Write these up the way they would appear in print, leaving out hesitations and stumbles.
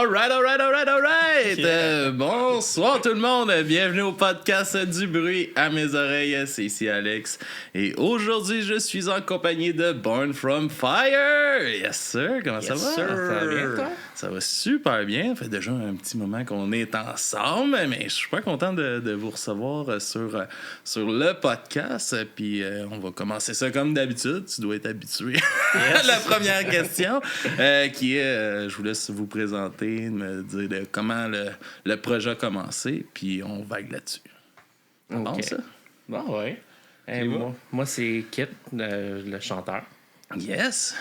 Alright! Bonsoir tout le monde, bienvenue au podcast du bruit à mes oreilles, c'est ici Alex. Et aujourd'hui, je suis en compagnie de Born From Fire! Yes sir, comment ça va? Ça va bien, toi? Ça va super bien, ça fait déjà un petit moment qu'on est ensemble, mais je suis pas content de vous recevoir sur le podcast. Puis on va commencer ça comme d'habitude, tu dois être habitué. Yes. La première question, qui est, je vous laisse vous présenter, me dire de comment le projet a commencé, puis on vague là-dessus. Okay. Bon, ça? Bon, ouais. Moi, c'est Kit, le chanteur. Yes!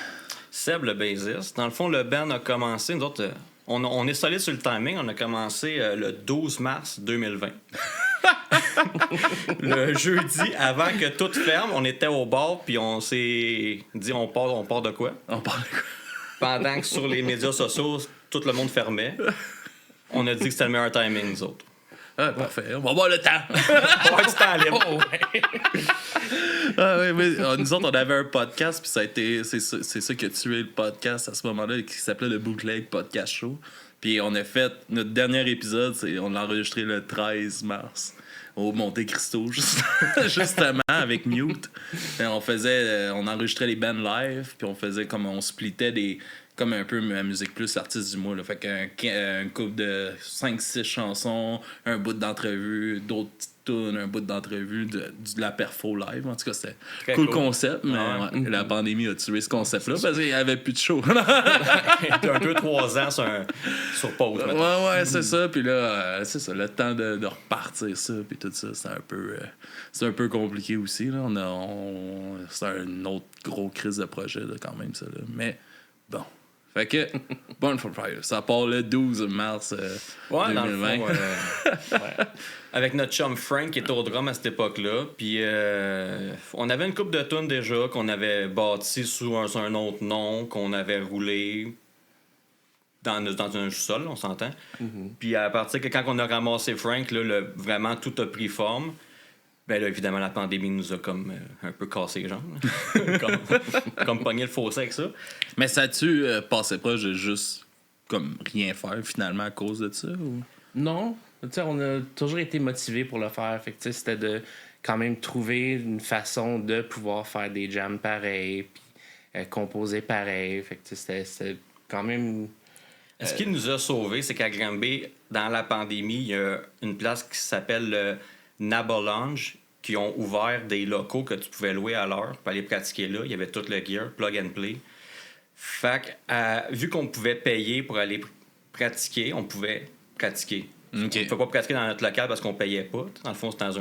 Seb, le bassiste. Dans le fond, le band a commencé, nous autres, on est solide sur le timing, on a commencé le 12 mars 2020. Le jeudi, avant que tout ferme, on était au bar, puis on s'est dit, on part de quoi? On parle de quoi? Pendant que sur les médias sociaux, tout le monde fermait, on a dit que c'était le meilleur timing, nous autres. Ah, parfait. On va avoir le temps. On va avoir du temps libre. Oh, ouais. Ah oui, mais nous autres, on avait un podcast, puis ça a été, c'est ça qui a tué le podcast à ce moment-là, qui s'appelait le Bootleg Podcast Show. Puis on a fait notre dernier épisode, on l'a enregistré le 13 mars au Monte Cristo, justement, avec Mute. Et on enregistrait les bands live, puis on faisait comme on splittait comme un peu ma musique plus artiste du mois. Là. Fait qu'un couple de 5-6 chansons, un bout d'entrevue, d'autres petites tunes, un bout d'entrevue, de la perfo live. En tout cas, c'était cool concept, mais ouais, la pandémie a tué ce concept-là parce qu'il n'y avait plus de show. 2-3 ans sur pause. Ouais, c'est ça. Puis là, c'est ça, le temps de repartir ça, puis tout ça, c'est un peu compliqué aussi. Là. C'est un autre gros crise de projet, là, quand même, ça. Là. Mais bon. Fait que, Born From Fire, ça part le 12 mars 2020. Dans le fond, ouais. Avec notre chum Frank qui était au drum à cette époque-là. Puis on avait une couple de tunes déjà qu'on avait bâti sous un autre nom, qu'on avait roulé dans un sous-sol, on s'entend. Mm-hmm. Puis à partir que quand on a ramassé Frank, là, vraiment tout a pris forme. Ben là, évidemment, la pandémie nous a comme un peu cassé les jambes. comme pogné le fossé avec ça. Mais ça a-tu passé proche de juste comme rien faire finalement à cause de ça? Ou? Non. Tu sais, on a toujours été motivés pour le faire. Fait que, tu sais, c'était de quand même trouver une façon de pouvoir faire des jams pareils, puis composer pareil. Fait que, tu sais, c'était quand même... Ce qui nous a sauvés, c'est qu'à Granby, dans la pandémie, il y a une place qui s'appelle le Nabolange, qui ont ouvert des locaux que tu pouvais louer à l'heure pour aller pratiquer là. Il y avait tout le gear, plug and play. Fait que, vu qu'on pouvait payer pour aller pratiquer, on pouvait pratiquer. Okay. On ne pouvait pas pratiquer dans notre local parce qu'on payait pas. Dans le fond, c'était dans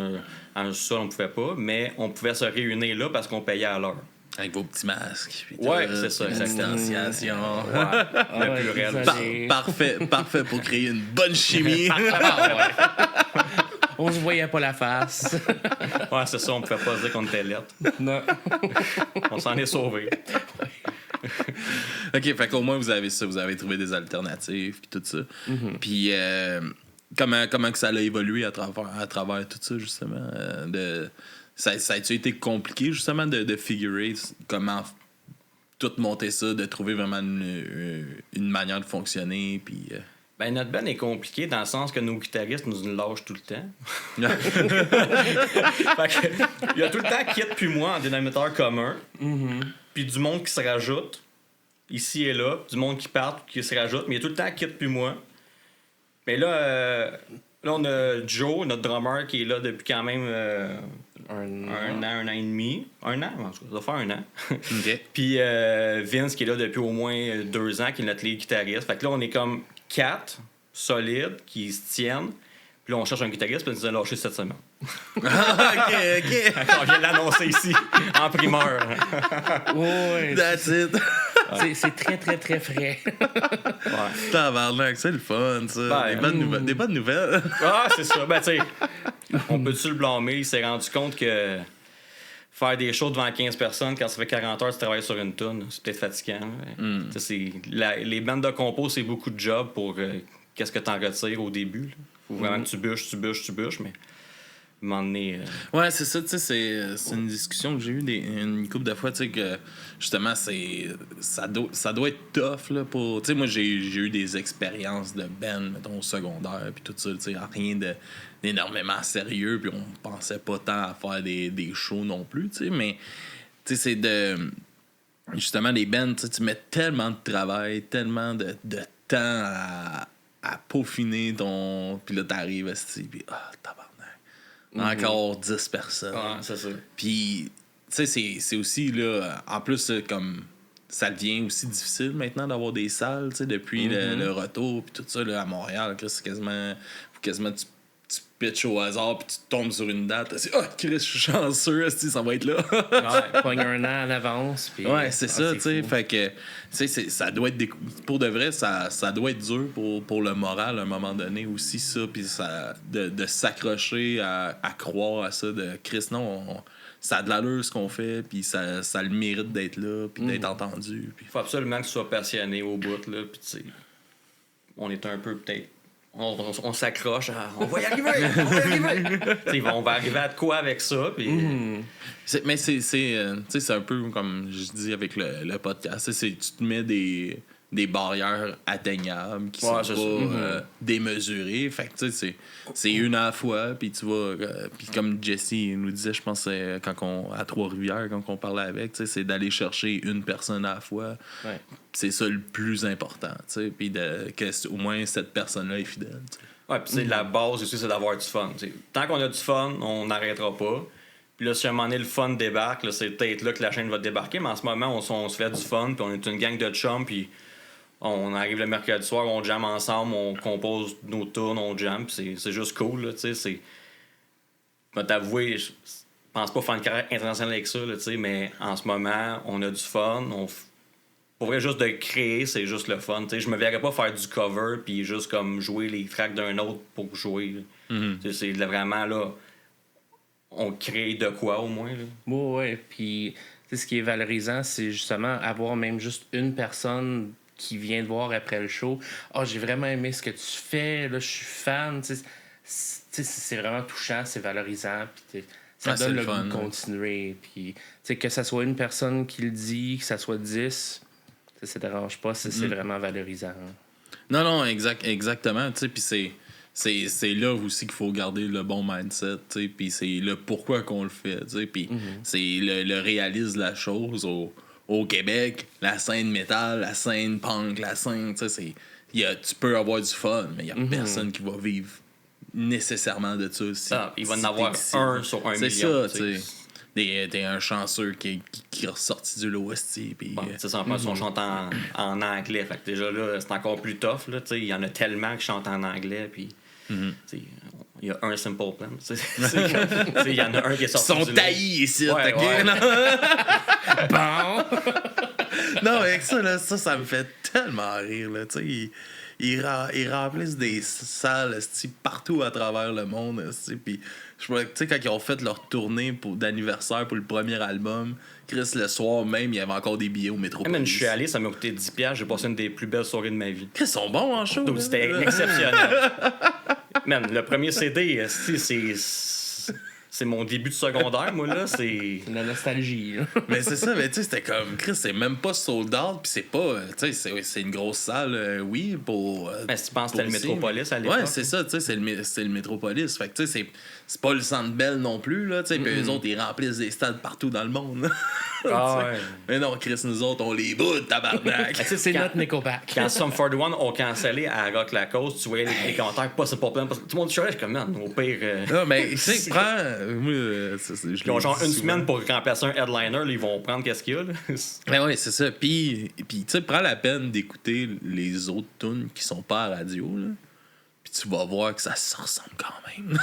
un sol, on ne pouvait pas. Mais on pouvait se réunir là parce qu'on payait à l'heure. Avec vos petits masques. Ouais, c'est ça, exactement. Distanciation. Ouais. Parfait pour créer une bonne chimie. On se voyait pas la face. Ouais, c'est ça, on pouvait pas dire qu'on était lettres. Non. On s'en est sauvés. OK, fait qu'au moins vous avez ça, vous avez trouvé des alternatives puis tout ça. Mm-hmm. Puis comment que ça a évolué à travers tout ça, justement? Ça a-tu été compliqué, justement, de figurer comment tout monter ça, de trouver vraiment une manière de fonctionner, puis... Ben, notre band est compliqué dans le sens que nos guitaristes nous lâchent tout le temps. Fait que, il y a tout le temps Kit puis moi en dénominateur commun. Mm-hmm. Puis du monde qui se rajoute, ici et là. Du monde qui part, qui se rajoute. Mais il y a tout le temps Kit puis moi. Mais là, on a Joe, notre drummer, qui est là depuis quand même un an et demi. Un an, en tout cas, ça va faire un an. Okay. Puis Vince, qui est là depuis au moins 2 ans, qui est notre lead guitariste. Fait que là, on est comme 4 solides qui se tiennent. Puis là, on cherche un guitariste, puis on nous a lâché cette semaine. OK. On vient de l'annoncer ici, en primeur. Ouais. That's it. C'est très, très, très frais. Ouais. Tabarnak, c'est le fun, ça. Ben, des bonnes nouvelles. Ah, c'est ça. Ben, tu sais, on peut-tu le blâmer? Il s'est rendu compte que faire des shows devant 15 personnes, quand ça fait 40 heures, tu travailles sur une toune, c'est peut-être fatigant. Les bandes de compos, c'est beaucoup de job pour qu'est-ce que tu en retires au début. Il faut vraiment que tu bûches, mais moment donné. Ouais, c'est ça, tu sais, c'est une discussion que j'ai eue une couple de fois, tu sais, que justement, ça doit être tough, là, pour... Tu sais, moi, j'ai eu des expériences de band, mettons, au secondaire, puis tout ça, tu sais, rien d'énormément sérieux, puis on pensait pas tant à faire des shows non plus, tu sais, mais, tu sais, c'est de... Justement, les bands, tu mets tellement de travail, tellement de temps à peaufiner ton... Puis là, t'arrives, puis tabarnak. Encore 10 personnes. Ouais, c'est ça. Puis, tu sais, c'est aussi, là, en plus, comme ça devient aussi difficile maintenant d'avoir des salles, tu sais, depuis le retour, puis tout ça, là, à Montréal, c'est quasiment tu pitches au hasard, puis tu tombes sur une date, tu dis, Chris, je suis chanceux, ça va être là. Ouais, pogne un an en avance. Puis, ouais, c'est ça, tu sais. Fait que, tu sais, ça doit être pour de vrai, ça doit être dur pour le moral à un moment donné aussi, ça. Puis de s'accrocher à croire à ça, de Chris, non, ça a de l'allure ce qu'on fait, puis ça le mérite d'être là, puis d'être entendu. Il faut absolument que tu sois passionné au bout, là. Puis, tu sais, on est un peu peut-être. On s'accroche, on va y arriver, on va arriver à de quoi avec ça. Puis... Mais c'est un peu comme je dis avec le podcast, tu te mets des barrières atteignables qui sont pas démesurées. Fait que tu sais, c'est une à la fois, puis tu vas... puis comme Jesse nous disait, je pense, à Trois-Rivières, quand on parlait avec, c'est d'aller chercher une personne à la fois. Ouais. C'est ça le plus important, puis qu'au moins cette personne-là est fidèle. T'sais. Ouais, puis la base aussi, c'est d'avoir du fun. T'sais. Tant qu'on a du fun, on n'arrêtera pas. Puis là, si à un moment donné, le fun débarque, là, c'est peut-être là que la chaîne va débarquer, mais en ce moment, on se fait du fun, puis on est une gang de chums, puis on arrive le mercredi soir, on jamme ensemble, on compose nos tunes, on jamme, puis c'est juste cool, là, tu sais. Je vais t'avouer, je pense pas faire une carrière internationale avec ça, là, tu sais, mais en ce moment, on a du fun, pour vrai, juste de créer, c'est juste le fun. T'sais, je me verrais pas faire du cover puis juste comme jouer les tracks d'un autre pour jouer. C'est vraiment là. On crée de quoi au moins. Là. Ouais. Puis ce qui est valorisant, c'est justement avoir même juste une personne qui vient te voir après le show. J'ai vraiment aimé ce que tu fais. Là, je suis fan. C'est vraiment touchant, c'est valorisant. Puis ça donne le goût de continuer. Puis que ça soit une personne qui le dit, que ça soit 10. Ça dérange pas, c'est vraiment valorisant. Non, exactement. Puis c'est là aussi qu'il faut garder le bon mindset. Puis c'est le pourquoi qu'on le fait. Puis c'est le réalisme de la chose au Québec. La scène métal, la scène punk, la scène. Tu peux avoir du fun, mais il n'y a personne qui va vivre nécessairement de ça. Il va en avoir un sur 1 million. C'est ça, tu sais. T'es un chanceux qui est ressorti du l'OST. En plus, on chante en anglais. Fait que déjà là, c'est encore plus tough. Il y en a tellement qui chantent en anglais. Puis, il y a un Simple Plan. Il y en a un qui est sorti. Ils sont taillis ici. Ouais. Bon. Non, avec ça me fait tellement rire. Là, ils remplissent des salles partout à travers le monde. Puis, tu sais, quand ils ont fait leur tournée d'anniversaire pour le premier album, Chris, le soir même, il y avait encore des billets au Métropolis. Je suis allé, ça m'a coûté 10$. J'ai passé une des plus belles soirées de ma vie. Chris, ils sont bons en show. Donc, c'était exceptionnel. Man, le premier CD, c'est mon début de secondaire, moi, là. C'est la nostalgie. Là. Mais c'est ça, mais tu sais, c'était comme, Chris, c'est même pas sold out, puis c'est pas, tu sais, c'est une grosse salle, oui, pour. Mais si tu penses que c'était le Métropolis à l'époque. Ouais, c'est ça, tu sais, c'est le Métropolis. Fait que, tu sais, c'est pas le Centre Bell non plus, là, tu sais, puis eux autres, ils remplissent des stades partout dans le monde. Ouais. Mais non, Chris, nous autres, on les boude, tabarnak. C'est notre Nickelback. Quand Sum 41 ont cancellé à Rock la Cause, tu voyais les commentaires, pas c'est pas plein. Tout le monde chialait, je suis comme, man, au pire. Non, mais tu sais, prends. Ils ont genre une semaine pour remplacer un headliner, là, ils vont prendre qu'est-ce qu'il y a. Là. Ben oui, c'est ça. Puis tu sais, prends la peine d'écouter les autres tunes qui sont pas à radio, là. Puis tu vas voir que ça se ressemble quand même.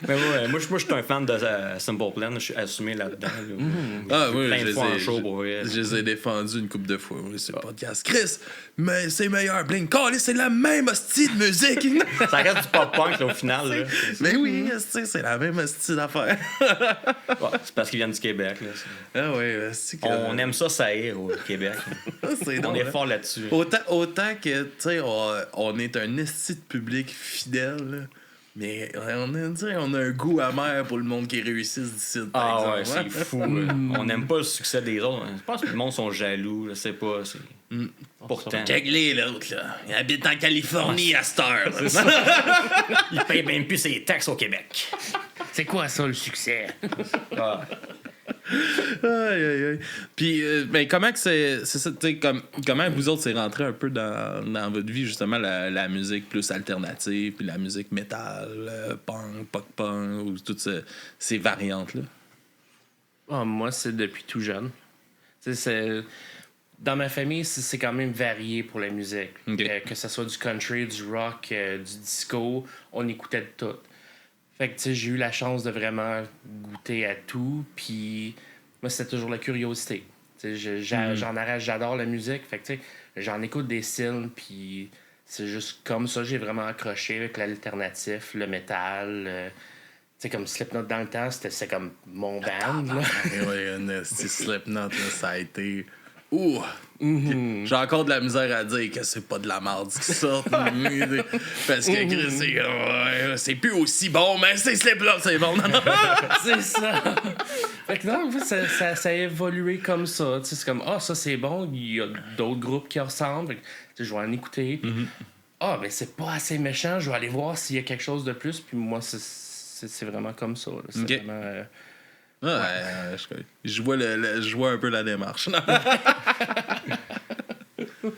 Mais ouais, moi, je suis un fan de Simple Plan. Je suis assumé là-dedans. Là. Oui, plein de fois en show, pour vrai. Je les ai défendus une couple de fois. Oui, c'est le podcast. Chris, mais c'est meilleur. Blink. Callis, c'est la même hostie de musique. Ça reste du pop-punk, là, au final. Là. Mais oui, c'est la même hostie d'affaires. Ouais, c'est parce qu'ils viennent du Québec. Là, on aime ça saillir au Québec. On est fort là-dessus. Autant que, tu sais, on est un esti de public fidèle, là. Mais on a un goût amer pour le monde qui réussisse d'ici, par ouais, exemple. c'est fou. Là. On n'aime pas le succès des autres. Je pense que le monde sont jaloux. Je sais pas. Pourtant. Check-les, l'autre, là. Il habite en Californie à cette heure. Il paye même plus ses taxes au Québec. C'est quoi ça, le succès? Ah. Aïe, aïe, aïe. Puis, ben, comment que c'est ça, tu sais, comment vous autres, c'est rentré un peu dans votre vie, justement, la musique plus alternative, puis la musique métal, punk, pop-punk, ou toutes ces variantes-là? Moi, c'est depuis tout jeune. Tu sais, dans ma famille, c'est quand même varié pour la musique. Okay. Que ce soit du country, du rock, du disco, on écoutait de tout. Fait que, tu sais, j'ai eu la chance de vraiment goûter à tout, puis moi, c'était toujours la curiosité. Tu sais, j'en arrache, j'adore la musique, fait que, tu sais, j'en écoute des styles, puis c'est juste comme ça, j'ai vraiment accroché avec l'alternatif, le métal. Tu sais, comme Slipknot dans le temps, c'était comme mon band, là. Oui, Slipknot, là, ça a été... Ouh! J'ai encore de la misère à dire que c'est pas de la merde ce qui sort. Parce que Chris, c'est plus aussi bon, mais c'est Slipknot, c'est bon. C'est ça. Fait que non, en fait, ça a évolué comme ça. Tu sais, c'est comme, ça c'est bon, il y a d'autres groupes qui ressemblent. Fait que, tu sais, je vais en écouter. Mais c'est pas assez méchant, je vais aller voir s'il y a quelque chose de plus. Puis moi, c'est vraiment comme ça. Là. C'est vraiment... je vois un peu la démarche.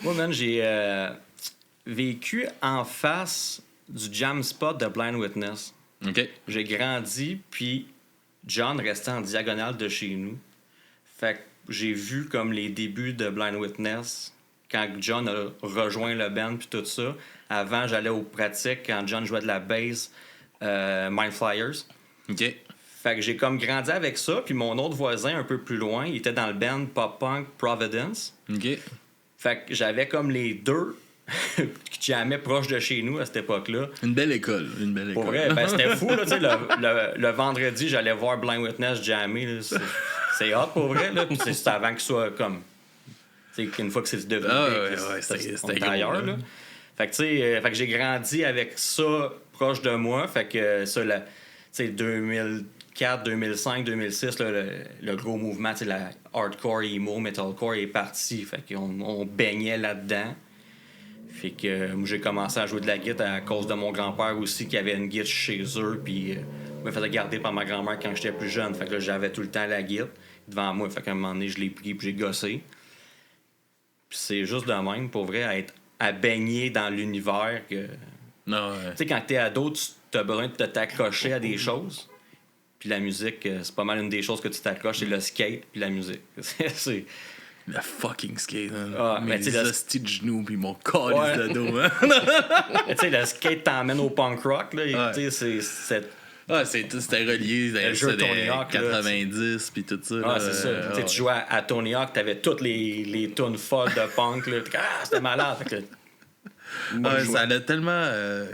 Moi, man, j'ai vécu en face du jam spot de Blind Witness. OK. J'ai grandi, puis John restait en diagonale de chez nous. Fait que j'ai vu comme les débuts de Blind Witness quand John a rejoint le band puis tout ça. Avant, j'allais aux pratiques quand John jouait de la bass Mind Flyers. OK. Fait que j'ai comme grandi avec ça, puis mon autre voisin, un peu plus loin, il était dans le band pop-punk Providence. OK. Fait que j'avais comme les deux qui jammaient proche de chez nous à cette époque-là. Une belle école. Pour vrai, c'était fou, là, tu sais, le vendredi, j'allais voir Blind Witness jammer, là, c'est hot pour vrai, là, puis c'est avant qu'il soit comme... Tu sais, qu'une fois que c'est devenu c'était ailleurs, là. Fait que, tu sais, fait que j'ai grandi avec ça proche de moi, fait que ça, tu sais, 2004, 2005, 2006, là, le gros mouvement, la hardcore, emo, metalcore est parti. Fait qu'on baignait là-dedans. Fait que moi, j'ai commencé à jouer de la guitare à cause de mon grand-père aussi, qui avait une guitare chez eux, puis me faisait garder par ma grand-mère quand j'étais plus jeune. Fait que là, j'avais tout le temps la guitare devant moi. Fait qu'à un moment donné, je l'ai pris puis j'ai gossé. Puis c'est juste de même, pour vrai, à baigner dans l'univers que... Non, Tu sais, quand t'es ado, tu as besoin de t'accrocher à des choses. Puis la musique, c'est pas mal une des choses que tu t'accroches, c'est le skate puis la musique. c'est... La fucking skate, hein. Mais mes hosties de genoux puis mon calice de dos, hein. Tu sais, le skate t'emmène au punk rock, là. Tu sais, c'était relié, le jeu c'était Tony Hawk, 90 puis tout ça. C'est ça. Tu jouais à Tony Hawk, t'avais toutes les tunes folles de punk, là. C'était malade. Fait que, ça a tellement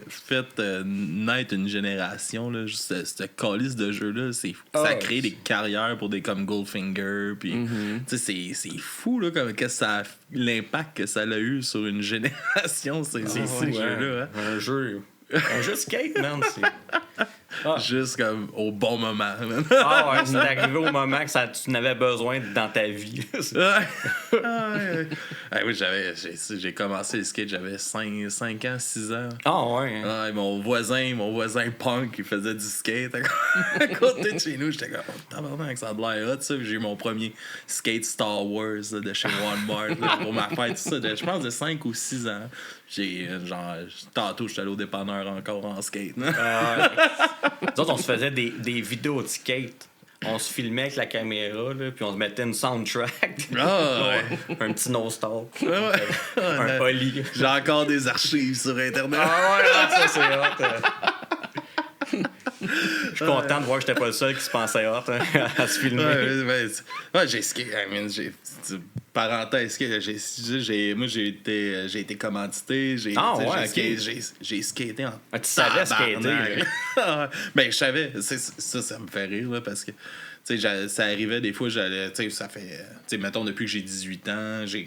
fait naître une génération, là, juste ce calice de jeu-là. Ça crée des carrières pour des comme Goldfinger. Puis, c'est fou là, comme, l'impact que ça a eu sur une génération, ces jeux-là. Hein? Un jeu skate, man. Juste comme au bon moment. C'est arrivé au moment que tu n'avais besoin dans ta vie. Oui, j'ai commencé le skate, j'avais 5 ans, 6 ans. Mon voisin punk, il faisait du skate à côté de chez nous. J'étais comme, tabarnak, ça a de l'air hot, ça. J'ai eu mon premier skate Star Wars là, de chez Walmart pour ma fête, tout ça. Je pense de 5 ou 6 ans. Tantôt, j'étais allé au dépanneur encore en skate. Nous autres, on se faisait des vidéos de skate. On se filmait avec la caméra, là, puis on se mettait une soundtrack. Un petit no-stop. Un Oli. J'ai encore des archives sur Internet. Ça, c'est hot. Je suis content de voir que j'étais pas le seul qui se pensait hot à se filmer. J'ai skate. parenthèse, moi j'ai été commandité, j'ai skaté en tu savais skater, ben je savais, ça me fait rire là, parce que ça arrivait des fois, j'allais, ça fait, mettons depuis que j'ai 18 ans, je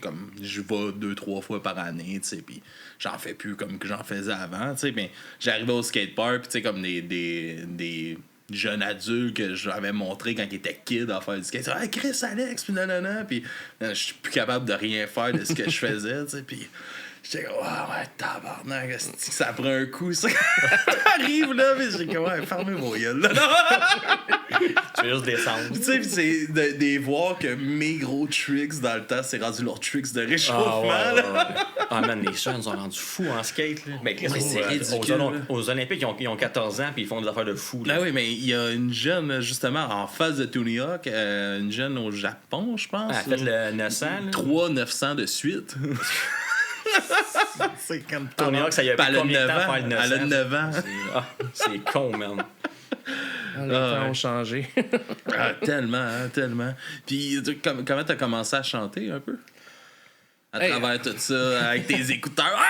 vais 2-3 fois par année, puis j'en fais plus comme que j'en faisais avant, mais j'arrivais au skatepark, puis comme des jeunes adultes que j'avais montré quand ils étaient kids à faire du skate. « Hey, Chris, Alex! » Puis nanana. Puis je suis plus capable de rien faire de ce que je faisais, tu sais. Puis j'étais comme « ouais, tabarnak, ça prend un coup, ça. » T'arrives là, mais j'ai comme « ouais, fermez vos gueules, là. » Tu veux juste descendre. Tu sais, c'est de voir que mes gros tricks dans le temps, c'est rendu leurs tricks de réchauffement. Man, les jeunes sont rendus fous en skate. Là. Ben, c'est ridicule. Aux Olympiques, ils ont 14 ans puis ils font des affaires de fous. Là. Ben oui, mais il y a une jeune, justement, en face de Tony Hawk, une jeune au Japon, je pense. Elle a fait le 900. 3-900 de suite. C'est comme Tony Hawk, ça y a pris combien de temps à faire le 900? Elle a 9 ans. C'est con, man. Les temps ont changé. Tellement. Puis, comment t'as commencé à chanter un peu? À travers tout ça, avec tes écouteurs. Ah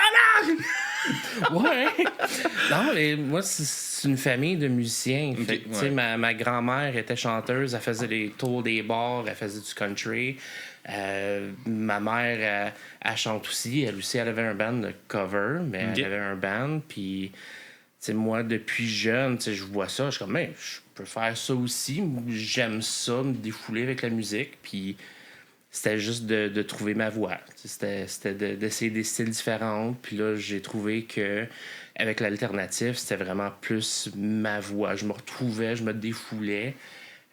non! Ouais. Non, mais moi, c'est une famille de musiciens. Okay, Fait que, ma grand-mère était chanteuse, elle faisait les tours des bars, elle faisait du country. Ma mère, elle chante aussi. Elle aussi, elle avait un band de cover, mais elle avait un band. Puis, moi, depuis jeune, je vois ça, je suis comme, je peux faire ça aussi. J'aime ça, me défouler avec la musique. Puis, c'était juste de trouver ma voix. C'était d'essayer des styles différents. Puis là, j'ai trouvé que avec l'alternative, c'était vraiment plus ma voix. Je me retrouvais, je me défoulais.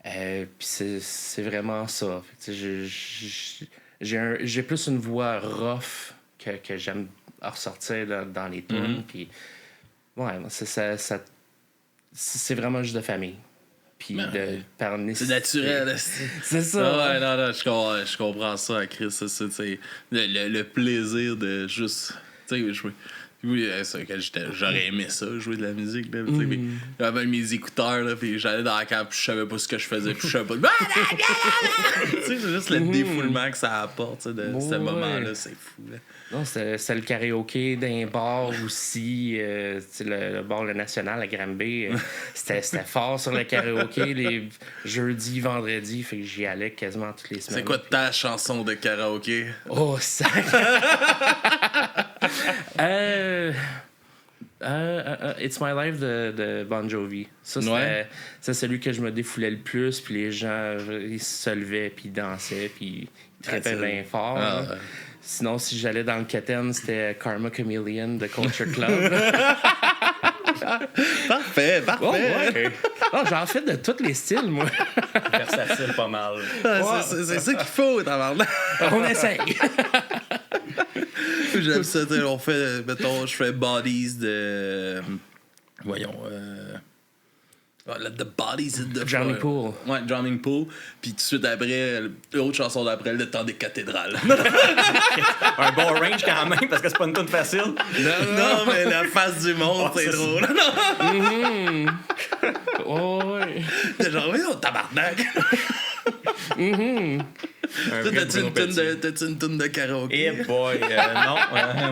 Puis c'est vraiment ça. J'ai plus une voix rough que j'aime ressortir dans les tunes. Puis ouais, c'est vraiment juste de famille. Puis par c'est naturel. C'est ça. Ouais, non, je comprends ça, Chris. C'est le plaisir de juste jouer. Oui, c'est que j'aurais aimé ça, jouer de la musique. Là, j'avais mes écouteurs, là, puis j'allais dans la cave, puis je savais pas ce que je faisais, puis je savais pas. C'est juste le défoulement que ça apporte de ce moment-là, c'est fou. Là. Non, c'était le karaoké d'un bar aussi. Le bar Le National à Granby. C'était fort sur le karaoké les jeudis, vendredis. Fait que j'y allais quasiment toutes les semaines. C'est quoi ta chanson de karaoké? Oh, ça! It's My Life de Bon Jovi. Ça, c'est celui que je me défoulais le plus. Puis les gens, ils se levaient, puis ils dansaient, puis ils trippaient bien fort. Sinon, si j'allais dans le Keten, c'était Karma Chameleon de Culture Club. Parfait. Oh, ouais. J'en fais de tous les styles, moi. Versatile, pas mal. C'est ça qu'il faut, tabarnak. On essaye. J'aime ça, on fait, mettons, je fais Bodies de... Voyons, The Bodies in the Drowning Pool. Ouais, Drowning Pool. Puis tout de suite après, l'autre chanson d'après, Le Temps des cathédrales. Un bon range quand même, parce que c'est pas une tune facile. Non, mais la face du monde, c'est drôle. Ouais. Genre, oui, on tabarnak. T'as-tu une toune de karaoké? Eh boy, non.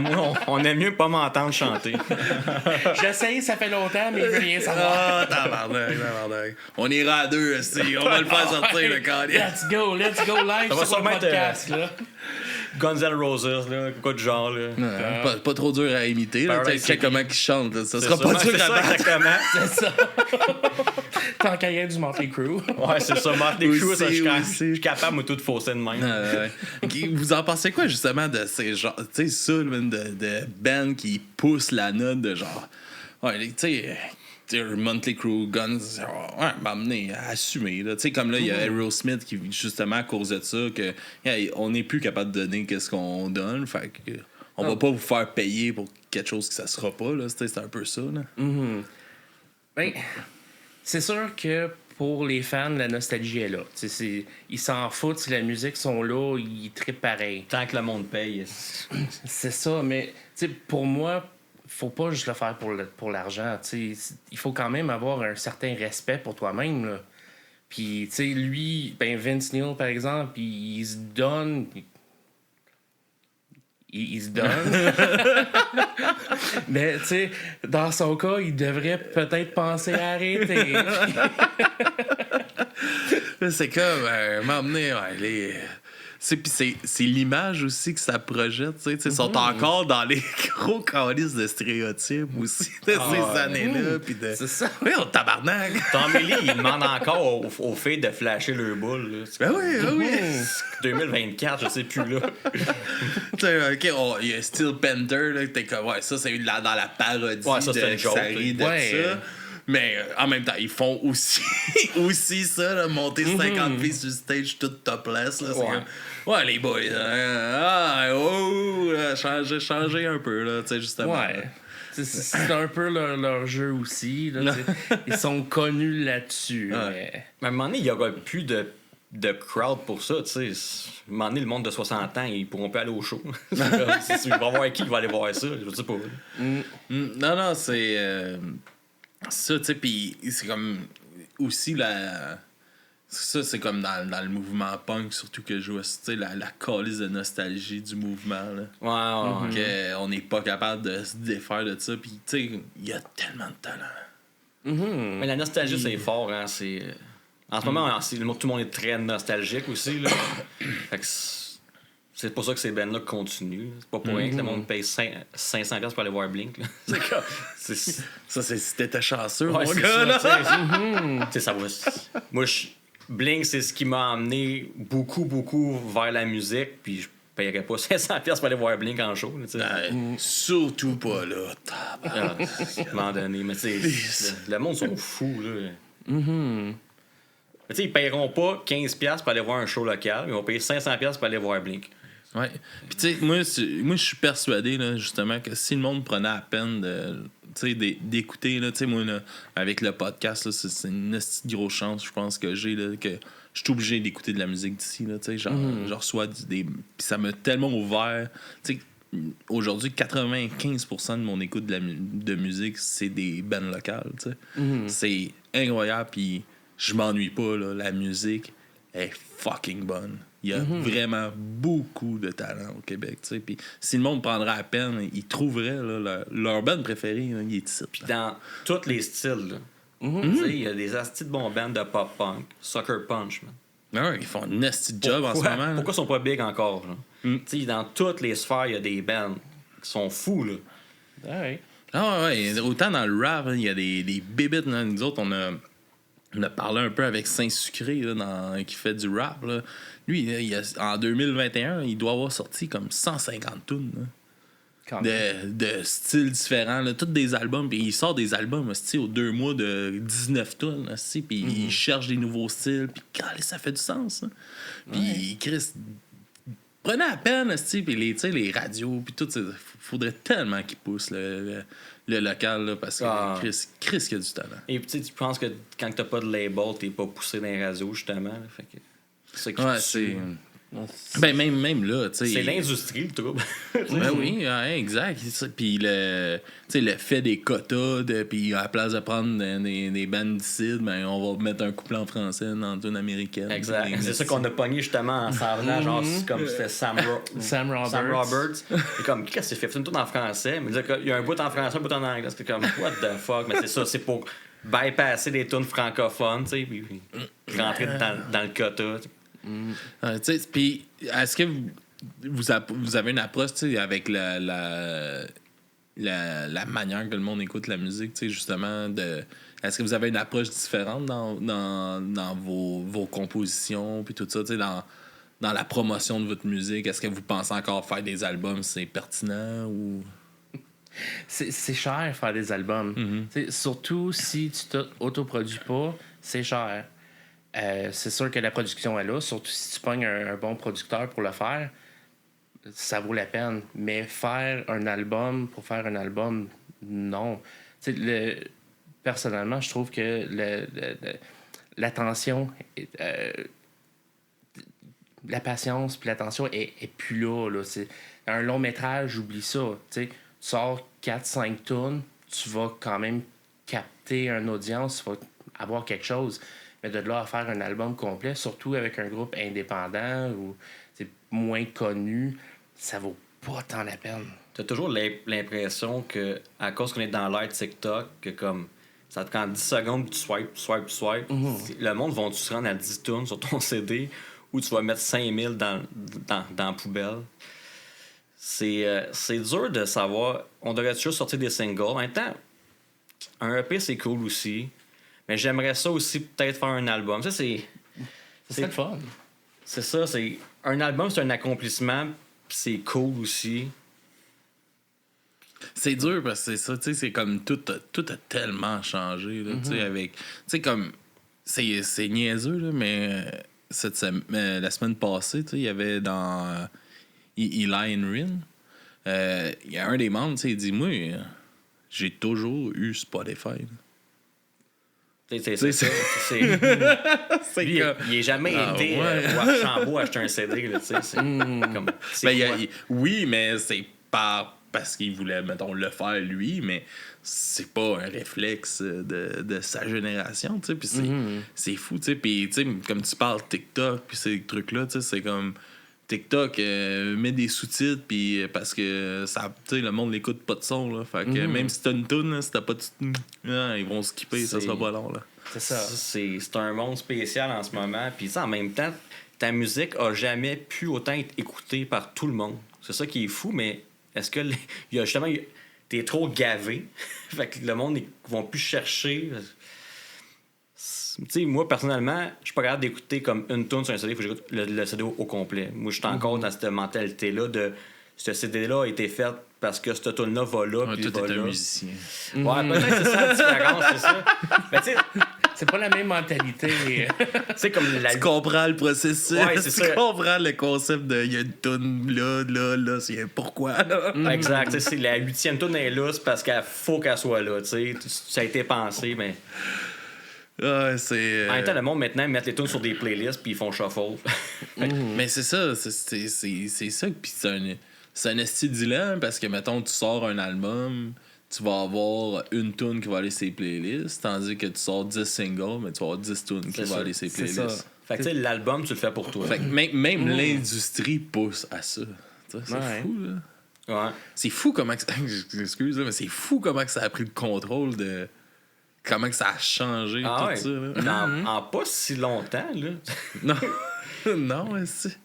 Moi, on aime mieux pas m'entendre chanter. J'essaye, ça fait longtemps, mais il veut rien savoir. Ah, tabarnak. On ira à deux, on va le faire sortir, le carré. Let's go live Ça va sur le podcast, là. Guns N' Roses, là, quoi de genre. Là. Pas trop dur à imiter. Là, check comment ils chantent. Là. Ça sera pas dur à battre. Exactement. C'est ça. Tant qu'à rien du Motley Crue. Ouais, c'est ça. Motley Crue, je suis capable, moi, tout de fausser de même. Vous en pensez quoi, justement, de ces genres... Tu sais, ça, de bands qui poussent la note de genre... Ouais, tu sais... Motley Crue, Guns, m'amener à assumer. Tu sais, comme là, il y a Aerosmith qui, justement, à cause de ça, que on n'est plus capable de donner qu'est-ce qu'on donne. Fait que on va pas vous faire payer pour quelque chose que ça sera pas. Là. C'est un peu ça. Là. Ben, c'est sûr que pour les fans, la nostalgie est là. Ils s'en foutent si la musique sont là, ils trippent pareil. Tant que le monde paye. C'est ça, mais pour moi... faut pas juste le faire pour l'argent. Il faut quand même avoir un certain respect pour toi-même. Là. Puis, lui, Vince Neil, par exemple, il se donne il se donne. Mais, tu sais, dans son cas, il devrait peut-être penser à arrêter. C'est comme, m'emmener, c'est l'image aussi que ça projette, tu sais. Ils sont encore dans les gros calices de stéréotypes aussi de ces années-là. Puis de... C'est ça. Oui, on tabarnak. Tommy Lee, il demande encore aux filles de flasher leur boule. Là. Ben oui, ben oui. 2024, je sais plus là. Tu sais, OK, il y a Steel Panther, là, que t'es comme, ouais, ça, c'est dans la parodie Ouais, ça, c'est de une joke, Xari, de ouais. ça. Mais en même temps, ils font aussi, aussi ça, là, monter 50 filles sur le stage tout topless. Là, c'est Ouais. comme, ouais, les boys, changer un peu, là, tu sais, justement. Ouais. C'est un peu leur jeu aussi. Là, ils sont connus là-dessus. Ouais. Mais... Mais à un moment donné, il n'y aura plus de crowd pour ça. Tu sais. À un moment donné, le monde de 60 ans, ils pourront plus aller au show. Il va voir qui va aller voir ça. Je sais pas. Non, c'est ça, tu sais, puis c'est comme aussi ça, c'est comme dans le mouvement punk, surtout que je vois, tu sais, la calice de nostalgie du mouvement, là. Ouais. On n'est pas capable de se défaire de ça, puis tu sais, il y a tellement de talent. Mais la nostalgie, c'est fort. Hein? En ce moment, tout le monde est très nostalgique aussi. Là. Fait que c'est pour ça que ces bands-là continuent. C'est pas pour rien que le monde paye 500$ pour aller voir Blink. Là. Ça, c'est si t'étais chanceux, Ouais, mon c'est gars, ça, là. tu sais, ça va. Moi, Blink, c'est ce qui m'a amené beaucoup, beaucoup vers la musique. Puis je payerais pas 500$ pour aller voir Blink en show. Là, tu sais. Surtout pas là. À un moment donné. Mais tu sais, le monde sont fous. Là. Mais tu sais, ils paieront pas 15$ pour aller voir un show local. Ils vont payer 500$ pour aller voir Blink. Ouais. Puis tu sais, moi, je suis persuadé, là, justement, que si le monde prenait la peine d'écouter, là, tu sais, moi, là, avec le podcast, là, c'est une petite grosse chance, je pense, que j'ai, là, que je suis obligé d'écouter de la musique d'ici, là, tu sais, genre, je reçois des... Puis ça m'a tellement ouvert, tu sais, aujourd'hui, 95% de mon écoute de musique, c'est des bands locales, tu sais. C'est incroyable, puis je m'ennuie pas, là, la musique est fucking bonne. Il y a vraiment beaucoup de talent au Québec, tu sais. Puis si le monde prendrait la peine, ils trouveraient là, leur band préférée, là, il est ici. Puis dans tous les styles, là. Tu sais, il y a des astis de bons bands de pop-punk. Sucker Punch, man. Ah ouais, ils font un nasty job en ce moment. Là. Pourquoi ils sont pas big encore, là? Tu sais, dans toutes les sphères, il y a des bands qui sont fous, là. Ouais. Ah ouais, autant dans le rap, il y a des bibites. Là. Nous autres, on a parlé un peu avec Saint-Sucré, là, qui fait du rap. Là. Lui, là, en 2021, il doit avoir sorti comme 150 tunes. De styles différents, là, tous des albums, puis il sort des albums aux 2 mois de 19 tunes, puis il cherche des nouveaux styles, puis ça fait du sens. Hein. Puis Chris, prenez la peine, puis les radios, puis tout, faudrait tellement qu'ils poussent le local, là, parce que Chris qui a du talent. Et tu penses que quand t'as pas de label, t'es pas poussé dans les radios, justement. Là, fait que c'est ça qui c'est... Ben, même là, tu sais. C'est l'industrie, le trouble. Ben oui, ouais, exact. Puis le fait des quotas, puis à la place de prendre des bandes d'ici, ben, on va mettre un couplet en français dans une américaine. Exact. C'est ça qu'on a pogné justement en s'en venant, genre, comme c'était Sam Roberts. Et comme, qui s'est fait une tourne en français? Mais il y a un bout en français, un bout en anglais. C'était comme, what the fuck? Mais c'est ça, c'est pour bypasser les tunes francophones, tu sais, puis rentrer dans le quota. Puis, est-ce que vous avez une approche avec la manière que le monde écoute la musique, justement, est-ce que vous avez une approche différente dans vos compositions, puis tout ça, dans la promotion de votre musique? Est-ce que vous pensez encore faire des albums, c'est pertinent ou... C'est cher faire des albums. Surtout si tu t'autoproduis pas, c'est cher. C'est sûr que la production est là, surtout si tu pognes un bon producteur pour le faire, ça vaut la peine. Mais faire un album pour faire un album, non. Personnellement, je trouve que l'attention, la patience puis l'attention est plus là. C'est un long métrage, oublie ça. Tu sors 4-5 tunes, tu vas quand même capter une audience, tu vas avoir quelque chose. Mais de là à faire un album complet, surtout avec un groupe indépendant ou moins connu, ça vaut pas tant la peine. T'as toujours l'impression que, à cause qu'on est dans l'ère TikTok, que comme ça te prend 10 secondes, tu swipes. Le monde va se rendre à 10 tonnes sur ton CD ou tu vas mettre 5000 dans la poubelle. C'est dur de savoir. On devrait toujours sortir des singles. En même temps, un EP, c'est cool aussi. Mais j'aimerais ça aussi peut-être faire un album. Ça, c'est le fun. C'est ça. Un album, c'est un accomplissement. Pis c'est cool aussi. C'est dur parce que c'est ça, tu sais, c'est comme tout a tellement changé, là, tu sais, avec... Tu sais, comme... C'est niaiseux, là, mais la semaine passée, tu sais, il y avait dans Eli and Rin, il y a un des membres, tu sais, il dit, moi, j'ai toujours eu Spotify, là. C'est ça. Lui, il n'a jamais été au Archambault acheter un CD. Là, comme, oui, mais c'est pas parce qu'il voulait, mettons, le faire lui, mais c'est pas un réflexe de sa génération. Puis c'est fou. Puis comme tu parles TikTok, puis ces trucs-là, c'est comme... TikTok met des sous-titres puis parce que ça, le monde n'écoute pas de son là. Fait que même si t'as une toune, si t'as pas de ils vont skipper, ça sera pas long là. C'est ça. C'est un monde spécial en ce moment. Puis en même temps, ta musique a jamais pu autant être écoutée par tout le monde. C'est ça qui est fou, mais est-ce que il y a justement t'es trop gavé? Fait que le monde ils vont plus chercher. T'sais, moi, personnellement, je suis pas capable d'écouter comme une tune sur un CD, il faut que j'écoute le CD au complet. Moi, je suis encore dans cette mentalité-là de ce CD-là a été fait parce que cette tune-là va là. Ouais, puis toi, t'es va un là. musicien. Ouais, peut-être c'est ça la différence, c'est ça. Mais tu sais, c'est pas la même mentalité. c'est comme la. Tu comprends le processus. Ouais, c'est tu ça. comprends le concept de il y a une tune là, c'est un pourquoi là. Exact. C'est la 8e tune est là, c'est parce qu'il faut qu'elle soit là. Ça a été pensé, mais. Ouais, c'est. En même temps, le monde maintenant met les tunes sur des playlists puis ils font shuffle. Mais c'est ça, c'est ça. Puis c'est un esti dilemme parce que, mettons, tu sors un album, tu vas avoir une tune qui va aller ses playlists, tandis que tu sors 10 singles, mais tu vas avoir 10 tunes qui vont aller ses playlists. Fait que, tu sais, l'album, tu le fais pour toi. Fait que même l'industrie pousse à ça. C'est fou, là. Ouais. C'est fou comment. Excuse, mais c'est fou comment que ça a pris le contrôle de. Comment que ça a changé tout ça. Là. En pas si longtemps, là. Non. Non, mais c'est.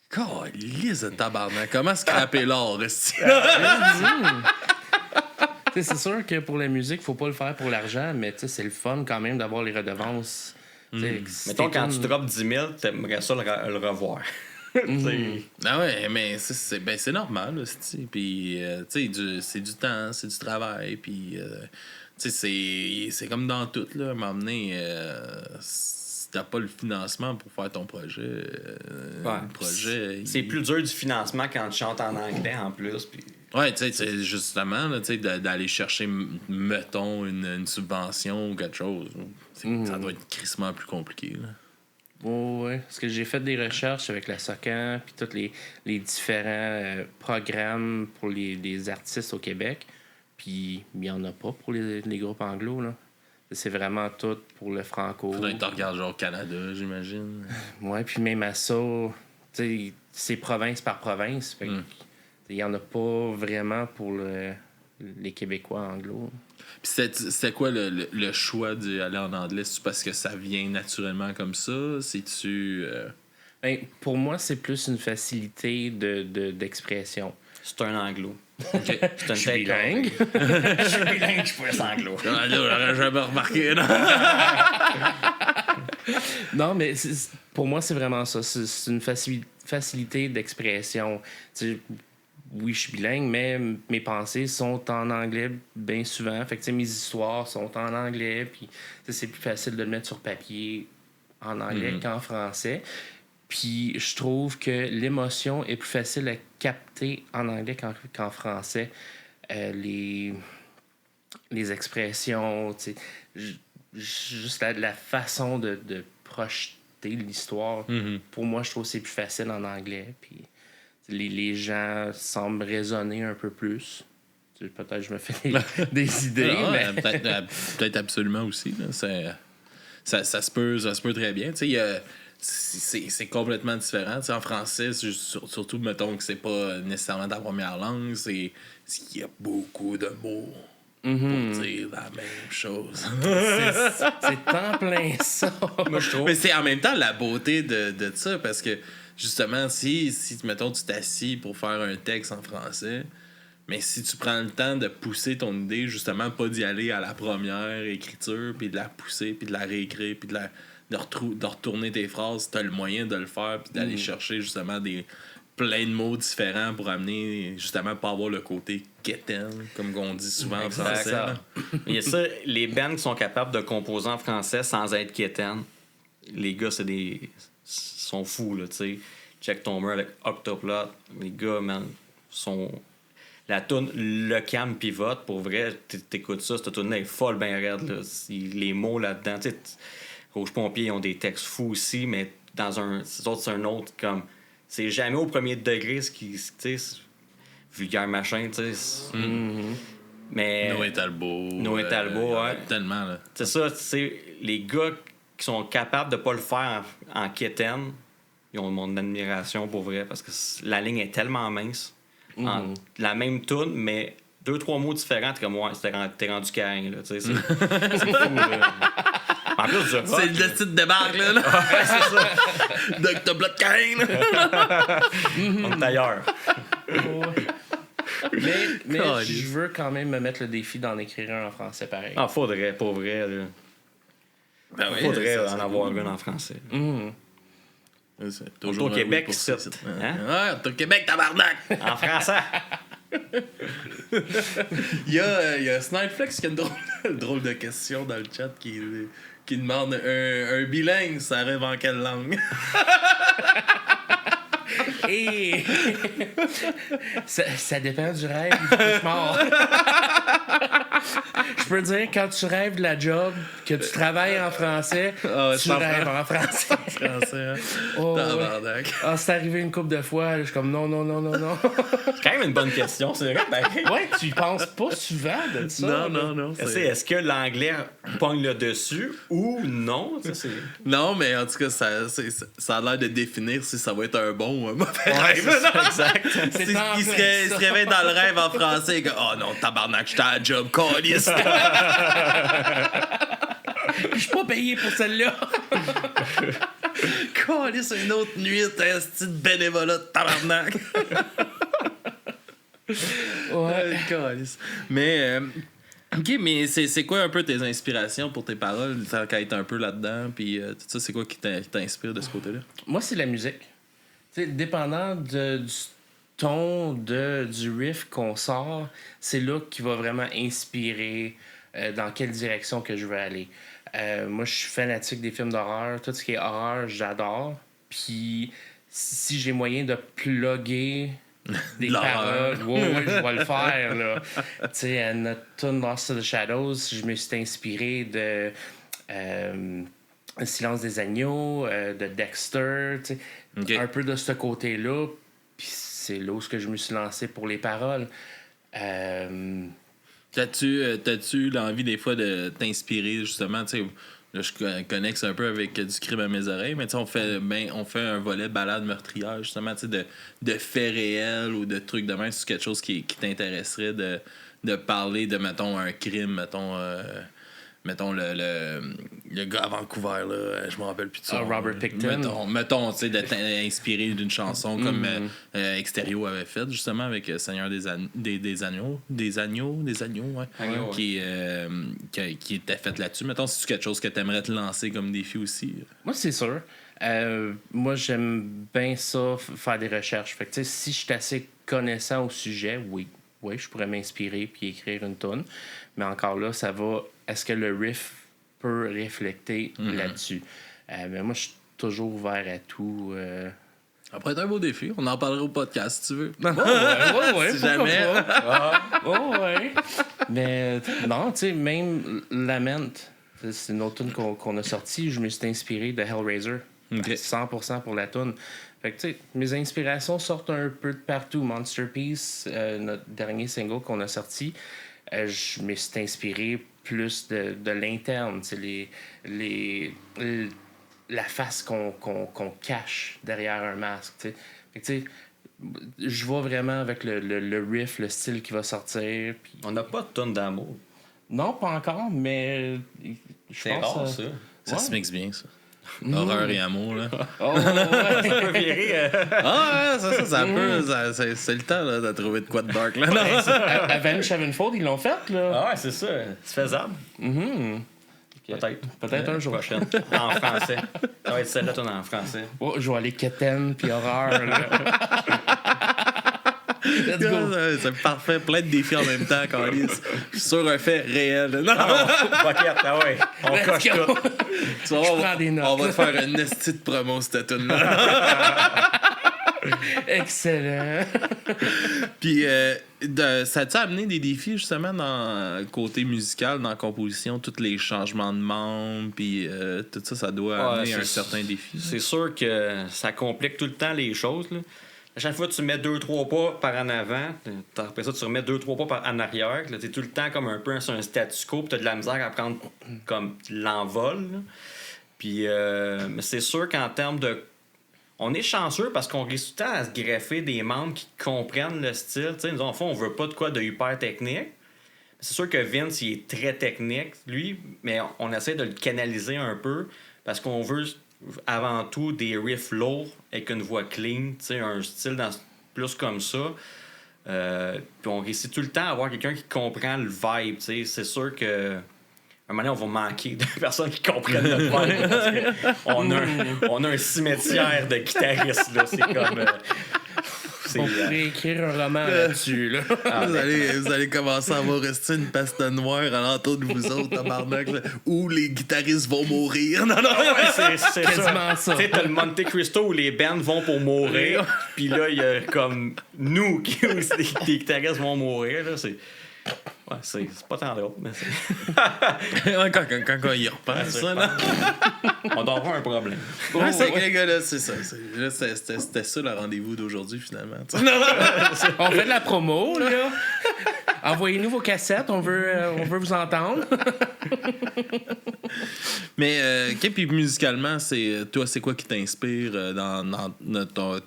Calisse de tabarnak. Comment scraper l'or, c'est sûr que pour la musique, faut pas le faire pour l'argent, mais c'est le fun quand même d'avoir les redevances. Mettons, quand tu drops 10 000, t'aimerais ça le revoir. Ah ouais, mais c'est normal, là, puis c'est du temps, c'est du travail, puis c'est comme dans tout, là, à un moment donné, si t'as pas le financement pour faire ton projet, le projet... C'est plus dur du financement quand tu chantes en anglais, en plus, puis... Ouais, tu sais, justement, là, d'aller chercher, mettons, une subvention ou quelque chose, ça doit être crissement plus compliqué, là. Oh, ouais, parce que j'ai fait des recherches avec la SOCAN puis tous les différents programmes pour les artistes au Québec. Puis il n'y en a pas pour les groupes anglo, là. C'est vraiment tout pour le franco. Faudrait que tu regardes genre Canada, j'imagine. Ouais, puis même à ça, c'est province par province. Fait il n'y en a pas vraiment pour les Québécois anglo. Puis c'était quoi le choix d'aller en anglais? C'est parce que ça vient naturellement comme ça? C'est-tu... Ben, pour moi, c'est plus une facilité d'expression. C'est un anglo. Okay. Je suis bilingue. Je suis bilingue, je suis pas anglo. Là, j'aurais jamais remarqué, non? Non, mais pour moi, c'est vraiment ça. C'est une facilité d'expression. Oui, je suis bilingue, mais mes pensées sont en anglais bien souvent. Fait que mes histoires sont en anglais. Puis c'est plus facile de le mettre sur papier en anglais qu'en français. Puis je trouve que l'émotion est plus facile à capter en anglais qu'en français. Les expressions, juste la façon de projeter l'histoire. Pour moi, je trouve que c'est plus facile en anglais. Puis les gens semblent raisonner un peu plus. Peut-être que je me fais des idées. Non, mais... peut-être absolument aussi. Là. Ça se peut très bien. c'est complètement différent. Tu sais, en français, surtout, mettons que c'est pas nécessairement ta première langue, il y a beaucoup de mots pour dire la même chose. C'est en plein ça. Moi, je trouve. Mais c'est en même temps la beauté de ça, parce que justement, si mettons, tu t'assis pour faire un texte en français, mais si tu prends le temps de pousser ton idée, justement, pas d'y aller à la première écriture, puis de la pousser, puis de la réécrire, puis de retourner tes phrases, t'as le moyen de le faire, puis d'aller chercher justement plein de mots différents pour amener, justement, pas avoir le côté quétaine, comme on dit souvent en français. Ça. Il y a ça, les bands qui sont capables de composer en français sans être quétaines. Les gars, sont fous, là, tu sais. Check ton mur avec Octoplot. Les gars, man, sont... La toune Le Cam pivote, pour vrai, t'écoutes ça, cette toune-là est folle, ben raide, là. Les mots là-dedans, tu sais, Rouge Pompier, ils ont des textes fous aussi, mais dans c'est un autre, comme... C'est jamais au premier degré ce qui, tu sais, vulgaire machin, tu sais. Mais... Noé Talbot. Ouais. Tellement, là. C'est ça, tu sais, les gars qui sont capables de pas le faire en quétaine, ils ont mon admiration pour vrai, parce que la ligne est tellement mince. La même toune, mais 2-3 mots différents, t'es comme, ouais, t'es rendu carré, là, tu sais, c'est fou, là. En plus, C'est le titre de débarque, là. c'est ça. D'Octoplot Kane. On est ailleurs. Mais je veux quand même me mettre le défi d'en écrire un en français pareil. Ah, faudrait, pour vrai, là. Ben oui, Faudrait ça, en avoir un en français. C'est Toujours au Québec, pour c'est ça. hein? Ouais, t'es au Québec, tabarnak! En français. Il y a Snipeflex qui a une drôle de question dans le chat qui demande un bilingue, ça rêve en quelle langue? Et ça dépend du rêve du cauchemar. Je peux dire, quand tu rêves de la job, que tu travailles en français, tu rêves en français. Français, Oh, tabarnak. c'est arrivé une couple de fois, je suis comme non. C'est quand même une bonne question, c'est vrai. Ben, Ouais, tu y penses pas souvent de ça. Non. est-ce que l'anglais pogne le dessus ou non? Ça, c'est... Non, mais en tout cas, ça a l'air de définir si ça va être un bon ou un mauvais Ouais, rêve. c'est ça, exact. C'est Il en se plein ça. réveille dans le rêve en français. Oh non, tabarnak, j'étais à la job, câlisse. Je suis pas payé pour celle-là. Câlisse, une autre nuit, t'as un petit bénévolat de tabarnak. Ouais. Câlisse. Mais, ok, mais c'est quoi un peu tes inspirations pour tes paroles, tant qu'à être un peu là-dedans, puis tout ça, c'est quoi qui t'inspire de ce côté-là? Moi, c'est la musique. Tu sais, dépendant du ton, du riff qu'on sort, c'est là qui va vraiment inspirer dans quelle direction que je veux aller. Moi, je suis fanatique des films d'horreur. Tout ce qui est horreur, j'adore. Puis, si j'ai moyen de plugger des paroles, ouais, je vais le faire. Là. Tu sais, notre tune Lost to the Shadows, je me suis inspiré de Silence des agneaux, de Dexter, tu sais, Okay. un peu de ce côté-là. Puis c'est là où je me suis lancé pour les paroles. T'as-tu l'envie des fois de t'inspirer justement, tu sais, là je connexe un peu avec du crime à mes oreilles, mais tu sais, on fait un volet balade meurtrière justement, tu sais, de faits réels ou de trucs de même, c'est quelque chose qui t'intéresserait de parler de, mettons, un crime, mettons le gars à Vancouver, là, je me rappelle plus de ça. Robert Picton. Mettons, tu sais, d'être inspiré d'une chanson comme Extérieur avait fait, justement, avec Seigneur des Agneaux. Des Agneaux, ouais. Agneaux, ouais. Qui était fait là-dessus. Mettons, si c'est quelque chose que tu aimerais te lancer comme défi aussi. Moi, c'est sûr. Moi, j'aime bien ça, faire des recherches. Fait que, tu sais, si je suis assez connaissant au sujet, oui, je pourrais m'inspirer puis écrire une toune. Mais encore là, ça va... Est-ce que le riff peut refléter là-dessus? Mais moi, je suis toujours ouvert à tout. Ça pourrait être un beau défi. On en parlera au podcast, si tu veux. Ouais, Si jamais. ouais. Mais non, tu sais, même Lament, c'est une autre tune qu'on a sortie. Je me suis inspiré de Hellraiser. Okay. 100% pour la tune. Fait que, tu sais, mes inspirations sortent un peu de partout. Monster Peace, notre dernier single qu'on a sorti, je me suis inspiré plus de l'interne. Tu sais, la face qu'on cache derrière un masque. T'sais. Fait que, t'sais, je vois vraiment avec le riff, le style qui va sortir. Pis... On n'a pas de tonne d'amour. Non, pas encore, mais je pense... rare, ça. Ça se mixe bien, ça. Horreur et amour, là. Oh, ouais. Ça peut virer. Ah, ouais, ça peut. C'est le temps, là, de trouver de quoi de dark, là. Non. Avenged Sevenfold, ils l'ont fait, là. Ah ouais, c'est ça. C'est faisable. Peut-être un jour. Prochaine. En français. Ça va être celle-là, toi, en français. Oh, je vais aller Keten puis horreur, là. Let's go. C'est parfait, plein de défis en même temps, Carlis. Sur un fait réel. Non, Pocket, ah ouais. On Let's coche go. tout. tu vois, prends des notes. on va faire une esti de promo, cette tune-là. Excellent. Puis, ça t'a amené des défis, justement, dans le côté musical, dans la composition, tous les changements de membres, puis tout ça, ça doit amener un certain défi. C'est sûr que ça complique tout le temps les choses, là. À chaque fois que tu mets 2-3 pas par en avant, après ça, tu remets 2-3 pas par en arrière. Tu es tout le temps comme un peu sur un statu quo, puis tu as de la misère à prendre comme l'envol. Là. Puis, mais c'est sûr qu'en termes de. On est chanceux parce qu'on risque tout le temps à se greffer des membres qui comprennent le style. T'sais, nous, en fond, on veut pas de quoi de hyper technique. C'est sûr que Vince, il est très technique, lui, mais on essaie de le canaliser un peu parce qu'on veut avant tout des riffs lourds avec une voix clean, un style plus comme ça. Puis on réussit tout le temps à avoir quelqu'un qui comprend le vibe. T'sais. C'est sûr que à un moment donné, on va manquer de personnes qui comprennent le vibe. Parce on a un cimetière de guitaristes. Là. C'est comme... On pourrait écrire un roman là-dessus. Là. Vous allez commencer à avoir resté une peste noire alentour de vous autres, tabarnak, là, où les guitaristes vont mourir. Non, ouais, c'est quasiment ça. Tu sais, t'as le Monte Cristo où les bands vont pour mourir. Puis là, il y a comme nous qui les guitaristes vont mourir. Là, ouais, c'est pas tant drôle, mais c'est... quand on y repense, ça, là. On doit avoir un problème. Ouais, c'est que les gars, là, c'est ça. C'était ça le rendez-vous d'aujourd'hui, finalement. On fait de la promo, là. Envoyez-nous vos cassettes, on veut vous entendre. Mais, puis musicalement, toi, c'est quoi qui t'inspire dans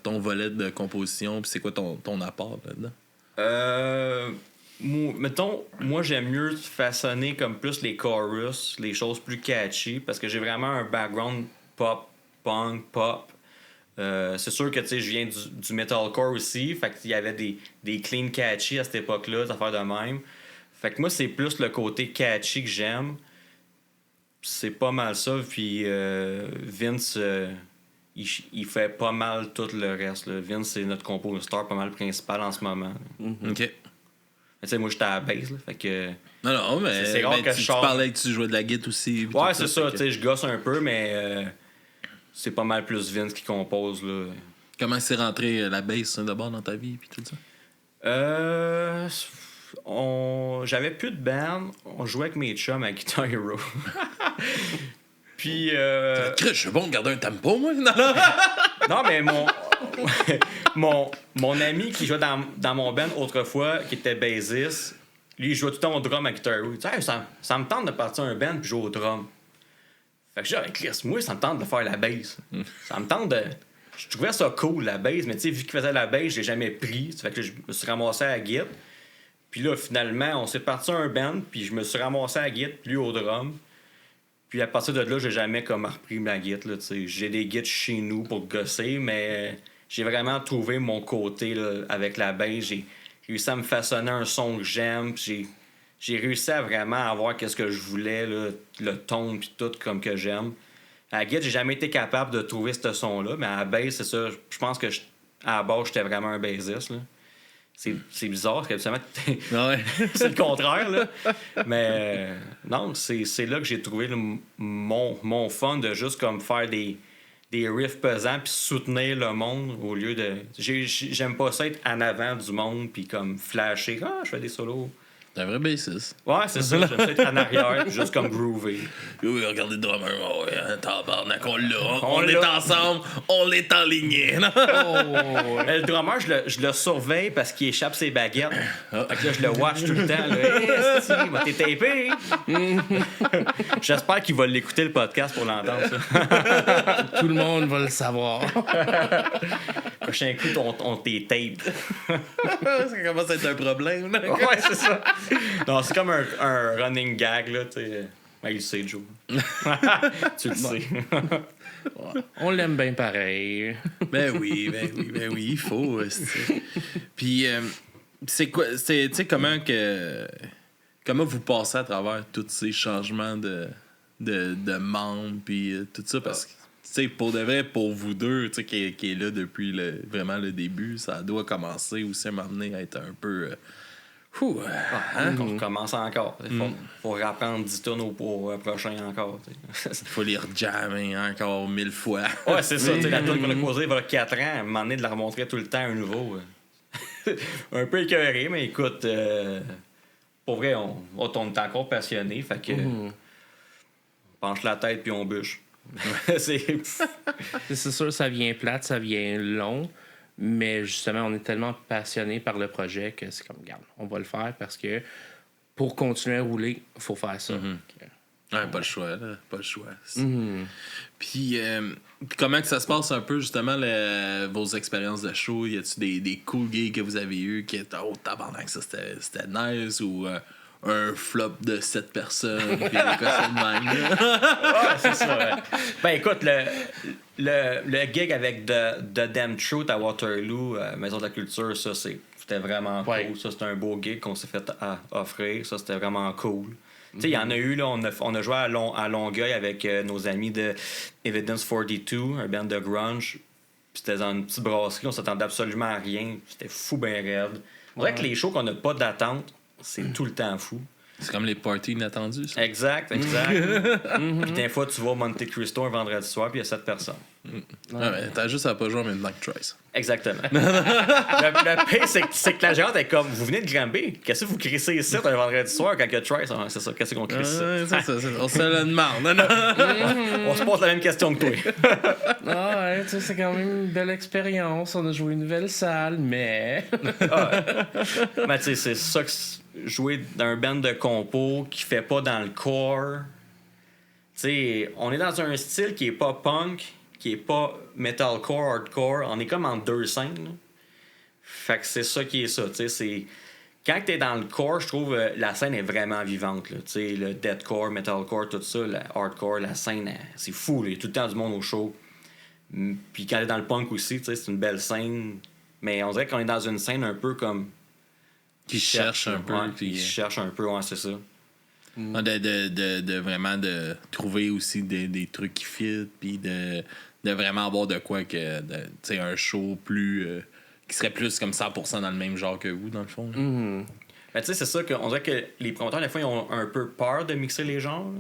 ton volet de composition? Puis c'est quoi ton apport là-dedans? Mettons, moi j'aime mieux façonner comme plus les chorus, les choses plus catchy, parce que j'ai vraiment un background pop, punk, pop. C'est sûr que je viens du metalcore aussi, fait qu'il y avait des clean catchy à cette époque-là, des affaires de même. Fait que moi c'est plus le côté catchy que j'aime. C'est pas mal ça, puis Vince, il fait pas mal tout le reste. Là. Vince c'est notre compositeur pas mal principal en ce moment. OK. Tu sais, moi, j'étais à la base, là, fait que... Non, mais c'est rare que tu parlais que tu jouais de la guitare aussi. Ouais, c'est ça, tu sais, je gosse un peu, mais c'est pas mal plus Vince qui compose, là. Comment c'est rentré la bass d'abord dans ta vie, puis tout ça? J'avais plus de band, on jouait avec mes chums à Guitar Hero. Puis... Je suis bon de garder un tempo, moi? Non, mais mon ami qui jouait dans mon band autrefois, qui était bassiste, lui, il jouait tout le temps au drum à Guitar Hero. Il dit hey, ça me tente de partir un band puis jouer au drum. Fait que j'ai dit Chris, moi, ça me tente de faire la bass. Ça me tente de. Je trouvais ça cool, la bass, mais tu sais, vu qu'il faisait la bass, je l'ai jamais pris. Fait que je me suis ramassé à la guitare. Puis là, finalement, on s'est parti un band, puis je me suis ramassé à la guitare, puis lui au drum. Puis à partir de là, j'ai jamais comme repris ma guitare. Là, j'ai des guitares chez nous pour gosser, mais j'ai vraiment trouvé mon côté là, avec la bass. J'ai réussi à me façonner un son que j'aime. J'ai réussi à vraiment avoir ce que je voulais, là, le ton puis tout comme que j'aime. À la guitare, j'ai jamais été capable de trouver ce son-là, mais à la bass, c'est ça. Je pense que à la base, j'étais vraiment un bassiste. Là. C'est bizarre, parce que ouais. c'est le contraire, là. Mais non, c'est là que j'ai trouvé mon fun de juste comme faire des riffs pesants puis soutenir le monde au lieu de... J'aime pas ça être en avant du monde puis comme flasher. Ah, je fais des solos. T'es un vrai bassiste. Ouais, c'est ça. J'aime ça être en arrière puis juste comme groover. Oui, regardez le drummer. Oh, ouais, tabarnak, on l'a. On est ensemble, on est enligné. Le drummer, je le surveille parce qu'il échappe ses baguettes. Fait que là, je le watch tout le temps. Là. Hey, t'es tapé. J'espère qu'il va l'écouter le podcast pour l'entendre. Ça. Tout le monde va le savoir. Prochain coup, on t'es tape. Ça commence à être un problème. Là. Ouais, c'est ça. Non, c'est comme un running gag, là, tu sais. Ben, il le sait, Joe. Tu le sais. On l'aime bien pareil. Ben oui, il faut. Puis, c'est quoi, tu sais, comment vous passez à travers tous ces changements de membres, puis tout ça, parce que, tu sais, pour de vrai, pour vous deux, tu sais, qui est là depuis vraiment le début, ça doit commencer aussi à m'amener à être un peu. On recommence encore. Faut rapprendre 10 tonnes au prochain encore. Il faut les rejammer encore 1000 fois. Ouais, c'est ça. La tonne qu'on a posée il y a 4 ans, à un moment donné, de la remontrer tout le temps à un nouveau. Un peu écœuré, mais écoute, pour vrai, on est encore passionné. Fait que on penche la tête puis on bûche. C'est sûr, ça vient plate, ça vient long. Mais justement, on est tellement passionné par le projet que c'est comme, regarde, on va le faire parce que pour continuer à rouler, il faut faire ça. Ouais, pas le choix, là. Pas le choix. Puis, comment que ça se passe un peu, justement, vos expériences de show? Y a-tu des cool gigs que vous avez eu qui étaient, oh, tabarnak, ça c'était nice, ou un flop de 7 personnes, puis des cas de même, là? Ouais, c'est ça, ouais. Ben, écoute, le gig avec The Damn Truth à Waterloo, Maison de la Culture, ça, c'était vraiment cool. Ça, c'était un beau gig qu'on s'est fait offrir. Ça, c'était vraiment cool. Tu sais, il y en a eu, là, on a joué à Longueuil avec nos amis de Evidence 42, un band de grunge. Puis c'était dans une petite brasserie, on s'attendait absolument à rien. C'était fou ben raide. On dirait que les shows qu'on n'a pas d'attente, c'est tout le temps fou. C'est comme les parties inattendus, ça. Exact. Puis des fois, tu vas au Monte Cristo un vendredi soir, puis il y a 7 personnes. Ouais, mais t'as juste à pas jouer à Midnight Trace. Exactement. le pire, c'est que la gérante est comme, vous venez de Granby, qu'est-ce que vous crissez ici un vendredi soir quand il y a Trace? Ah, c'est ça, qu'est-ce qu'on crisse ici? On se le demande. On se pose la même question que toi. Ah ouais, tu sais, c'est quand même une belle expérience. On a joué une nouvelle salle, mais... Mais tu sais, c'est ça que jouer dans un band de compo qui fait pas dans le core. Tu sais, on est dans un style qui est pas punk, qui est pas metalcore, hardcore. On est comme en deux scènes. Là. Fait que c'est ça qui est ça. Tu sais, c'est... Quand t'es dans le core, je trouve la scène est vraiment vivante. Là. Tu sais, le deathcore, metalcore, tout ça, le hardcore, la scène, c'est fou. Là. Il y a tout le temps du monde au show. Puis quand t'es dans le punk aussi, tu sais, c'est une belle scène. Mais on dirait qu'on est dans une scène un peu comme... Qui cherche un peu. Ouais, puis qui cherche un peu, ouais, c'est ça. De vraiment de trouver aussi des trucs qui fit, puis de vraiment avoir de quoi que tu sais, un show plus qui serait plus comme 100% dans le même genre que vous, dans le fond. Ben, tu sais, c'est ça qu'on dirait que les promoteurs, des fois, ils ont un peu peur de mixer les genres.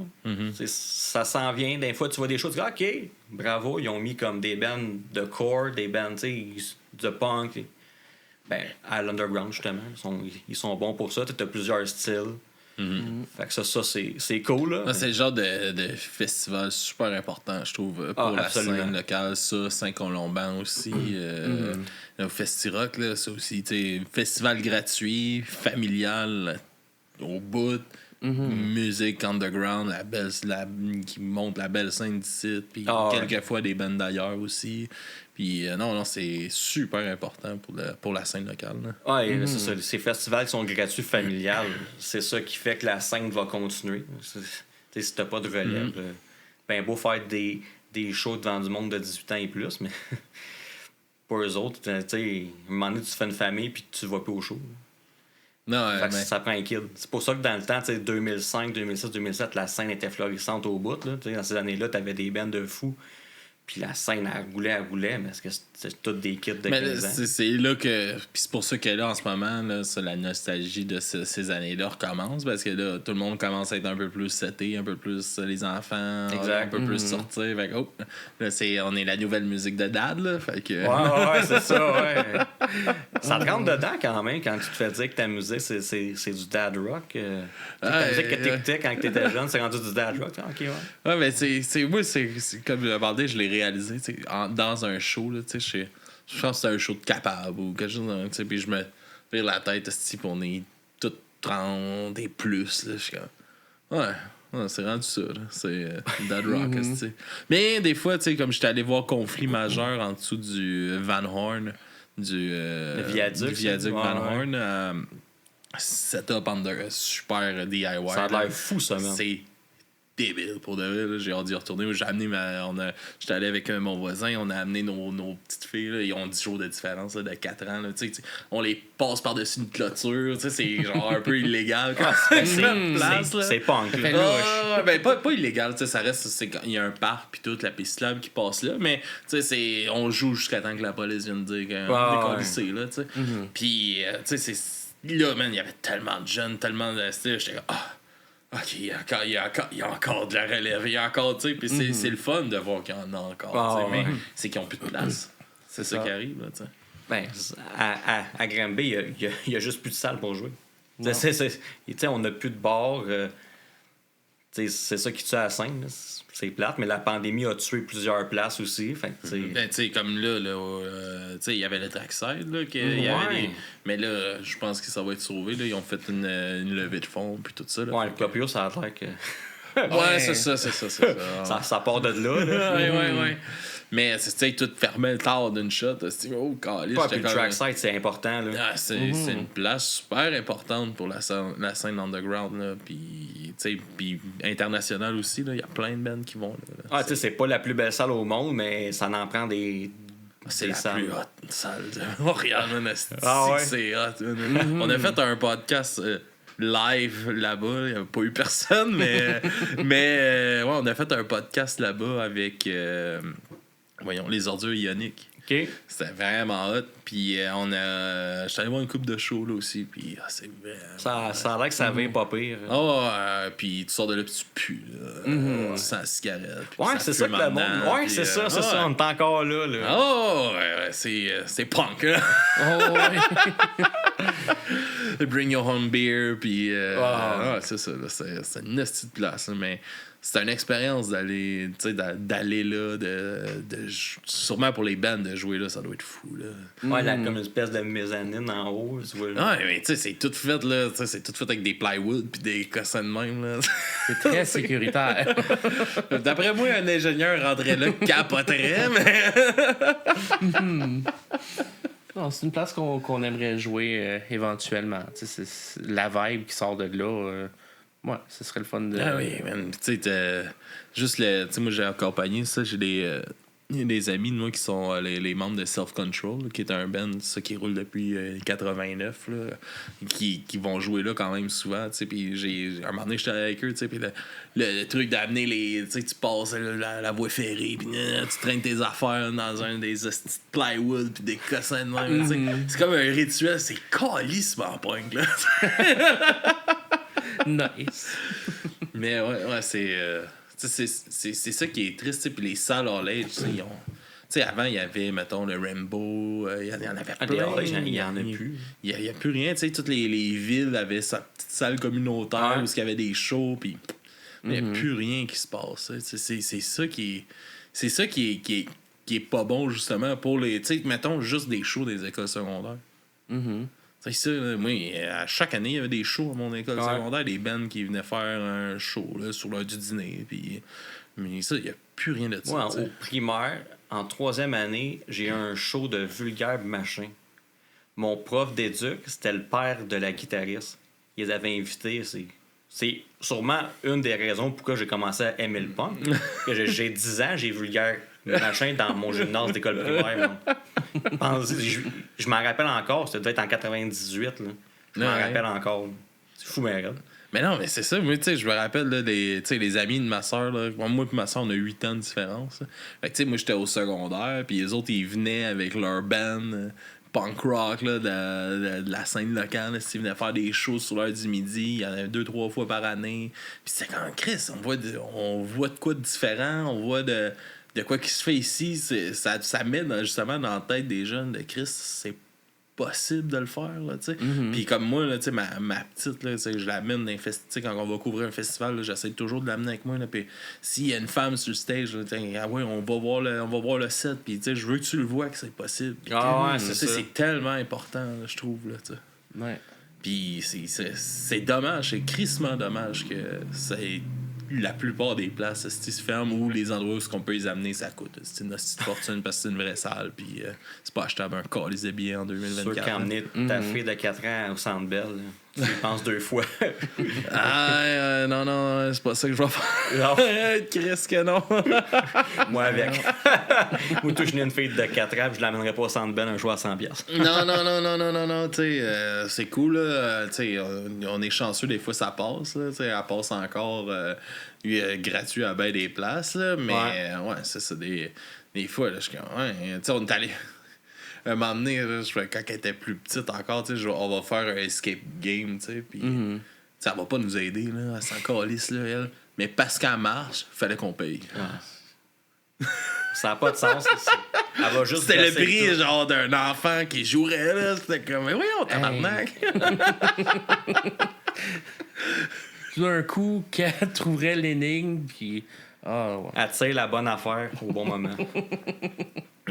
Ça s'en vient. Des fois, tu vois des choses, tu dis, OK, bravo, ils ont mis comme des bands de core, des bands, tu sais, de punk. Ben, à l'underground, justement. Ils sont bons pour ça. Tu as plusieurs styles. Fait que ça c'est cool. Là. C'est le genre de festival super important, je trouve, pour la scène locale. Ça, Saint-Colomban aussi. Le Festi-Rock, là, ça aussi. Festival gratuit, familial, au bout. Musique underground, qui montre la belle scène d'ici. Puis quelquefois des bandes d'ailleurs aussi. Puis non, c'est super important pour la scène locale. Oui, c'est ça. Ces festivals qui sont gratuits, familiales, c'est ça qui fait que la scène va continuer. Si t'as pas de relève, ben beau faire des shows devant du monde de 18 ans et plus, mais pour eux autres, tu sais, à un moment donné, tu fais une famille puis tu vas plus au show. Non, ça prend un kid. C'est pour ça que dans le temps, 2005, 2006, 2007, la scène était florissante au bout. Là. Dans ces années-là, t'avais des bands de fous. Puis la scène, elle roulait, mais est-ce que c'est tous des kids de 15 ans? C'est là que... Puis c'est pour ça que là, en ce moment, là, la nostalgie de ces années-là recommence, parce que là, tout le monde commence à être un peu plus seté, un peu plus les enfants, un peu plus sortir. Fait que, là, on est la nouvelle musique de Dad, là. Fait que... Ouais, c'est ça, ouais. Ça te rentre dedans quand même, quand tu te fais dire que ta musique, c'est du Dad Rock. Ta musique que t'écoutais quand t'étais jeune, c'est rendu du Dad Rock. OK, ouais. Ouais, mais moi, c'est comme le bordel, je l'ai réalisé dans un show, là, je pense que c'était un show de Capable ou quelque chose, puis je me vire la tête, puis on est tous 30 et plus, là, je suis comme, Ouais, c'est rendu ça, là. C'est Dead Rock, tu sais. Mais des fois, tu sais, comme j'étais allé voir Conflit majeur en dessous du Van Horn, le viaduc Van Horn, setup under super DIY. Ça a l'air fou, ça, man. C'est débile pour de vrai, là. J'ai hâte d'y retourner. J'ai amené j'étais allé avec mon voisin, on a amené nos petites filles, là. Ils ont 10 jours de différence, là, de 4 ans, là. Tu sais, on les passe par-dessus une clôture, tu sais, c'est genre un peu illégal quand c'est punk, là. Ben pas illégal, tu sais, ça reste, il y a un parc puis toute la piste cyclable qui passe là, mais tu sais, on joue jusqu'à temps que la police vienne dire qu'on est décollissé, là, tu sais. Puis tu sais, là, man, il y avait tellement de jeunes, tellement de style, j'étais comme OK, il y a encore de la relève, il y a encore, tu sais, puis c'est le fun de voir qu'il y en a encore, mais c'est qu'ils n'ont plus de place. C'est ça qui arrive, là, tu sais. Ben, à Granby, il y a juste plus de salle pour jouer. On n'a plus de bar. C'est ça qui tue à la scène. Là. C'est plate, mais la pandémie a tué plusieurs places aussi. Fait que, comme là, il y avait le Trackside, là, y avait mais là, je pense que ça va être sauvé. Là. Ils ont fait une levée de fonds puis tout ça. Là, ouais, le Popio, ça a l'air que... ouais, c'est ça. ça part de là. ouais. Mais c'est tout fermé le tard d'une shot. Oh, calice. Puis le Trackside, c'est important. Là. C'est une place super importante pour la scène underground. Là. Puis internationale aussi. Il y a plein de bands qui vont. Là. C'est pas la plus belle salle au monde, mais ça en prend des. C'est la plus haute salle de Montréal. C'est hot. On a fait un podcast live là-bas. Il n'y avait pas eu personne, mais on a fait un podcast là-bas avec les ordures ioniques. Okay. C'était vraiment hot. Puis j'étais allé voir une coupe de show là aussi. Puis c'est vraiment. Ça a l'air que ça vient pas pire. Puis tu sors de là, puis tu pues. Tu sens la cigarette. C'est ça que le monde. Ouais, c'est ça. On est encore là. C'est punk. Là. Bring your home beer. Puis c'est ça. Là, c'est une petite place. Là, mais c'est une expérience d'aller là, sûrement pour les bands de jouer là, ça doit être fou là. Ouais, comme une espèce de mezzanine en haut, tu vois. Ouais, mais tu sais, c'est tout fait là, c'est tout fait avec des plywood puis des cossins de même là. C'est très sécuritaire. D'après moi, un ingénieur rendrait là capoterait, mais non, c'est une place qu'on aimerait jouer éventuellement. C'est la vibe qui sort de là. Ouais, ce serait le fun de. Ah oui, man. Tu sais, juste le. Tu sais, moi, j'ai accompagné ça. J'ai des amis de moi qui sont les membres de Self Control, là, qui est un band ça, qui roule depuis 89, là, qui vont jouer là quand même souvent. Tu sais, puis un moment donné, j'étais avec eux, tu sais, puis le truc d'amener les. Tu sais, tu passes la voie ferrée, puis tu traînes tes affaires dans un des plywood, puis des cossins de même. Tu sais. C'est comme un rituel, c'est calissement punk, là. Nice. Mais ouais, c'est ça qui est triste. Puis les salles All Age, ils ont. Tu sais, avant, il y avait, mettons, le Rainbow, il y en avait plein. Il y en a plus. Il y a plus rien. Tu sais, toutes les villes avaient sa petite salle communautaire où il y avait des shows, puis il n'y a plus rien qui se passe. C'est ça qui est pas bon, justement, pour les. Tu sais, mettons, juste des shows des écoles secondaires. C'est ça, là, moi, à chaque année, il y avait des shows à mon école secondaire, des bands qui venaient faire un show là, sur l'heure du dîner. Puis, mais ça, il n'y a plus rien de ça. Moi, au primaire, en 3e année, j'ai eu un show de vulgaire machin. Mon prof d'éduc, c'était le père de la guitariste. Ils les avaient invités. C'est sûrement une des raisons pourquoi j'ai commencé à aimer le punk. J'ai 10 ans, j'ai vulgaire machin dans mon gymnase d'école primaire. Je m'en rappelle encore, ça devait être en 98. Là. Je m'en rappelle encore. C'est fou, mais regarde. Mais non, mais c'est ça. Moi, tu sais, je me rappelle là, les amis de ma soeur. Là, moi et ma soeur, on a 8 ans de différence. Là. Fait que, tu sais, moi, j'étais au secondaire, puis les autres, ils venaient avec leur band punk rock là, de la scène locale. Là, ils venaient faire des shows sur l'heure du midi. Il y en avait 2-3 fois par année. Puis c'était quand Chris, on voit de quoi de différent, on voit de quoi qui se fait ici. Ça met justement dans la tête des jeunes de Chris, c'est possible de le faire, là, tu sais. Puis comme moi, là, tu sais, ma petite, là, je l'amène dans un festival, quand on va couvrir un festival, là, j'essaie toujours de l'amener avec moi, là, puis s'il y a une femme sur le stage, là, on va voir le set, puis tu sais, je veux que tu le vois que c'est possible. C'est tellement important, là, je trouve, là, tu sais. Ouais. Puis c'est dommage, c'est crissement dommage que la plupart des places se ferment ou les endroits où on peut les amener, ça coûte. C'est une hostie de fortune parce que c'est une vraie salle. Puis c'est pas achetable un calice de billets en 2024. Sûr qu'emmener ta fille de 4 ans au Centre Bell, tu y penses 2 fois. Non, c'est pas ça que je vais faire. Non. Chris que non. Moi avec. Ou toi, je n'ai une fille de 4 ans, puis je l'amènerai pas au Centre Bell un jour à 100$. Non, tu sais, c'est cool, là. Tu sais, on est chanceux, des fois, ça passe, là. Tu sais, elle passe encore gratuit à ben des places, là. Mais, ouais, c'est ça, des fois, là, je suis comme, ouais, tu sais, on est allé. Un moment donné, là, quand elle était plus petite encore, tu sais, on va faire un escape game, tu sais, puis ça va pas nous aider, là. Elle s'en calisse, là, elle. Mais parce qu'elle marche, fallait qu'on paye. Ça n'a pas de sens. Elle va juste C'était le blesser prix, tout. genre, d'un enfant qui jouerait, là. C'était comme, mais voyons, tabarnak. Tout d'un coup, qu'elle trouverait l'énigme, puis... Ah, ouais. Elle tire la bonne affaire au bon moment.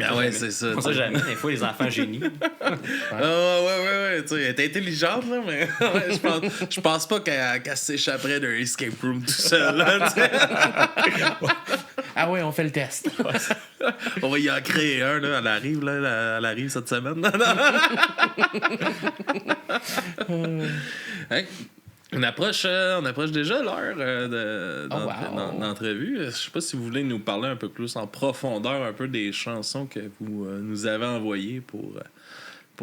Ah ouais, c'est ça. On sait jamais, des fois, les enfants génies. Ouais, tu sais, elle est intelligente, là, mais ouais, je pense pas qu'elle s'échapperait d'un escape room tout seul, là, tu sais. Ah ouais, on fait le test. On va y en créer un, là, elle arrive cette semaine. Hey, on approche déjà l'heure d'entrevue. Je sais pas si vous voulez nous parler un peu plus en profondeur un peu des chansons que vous nous avez envoyées pour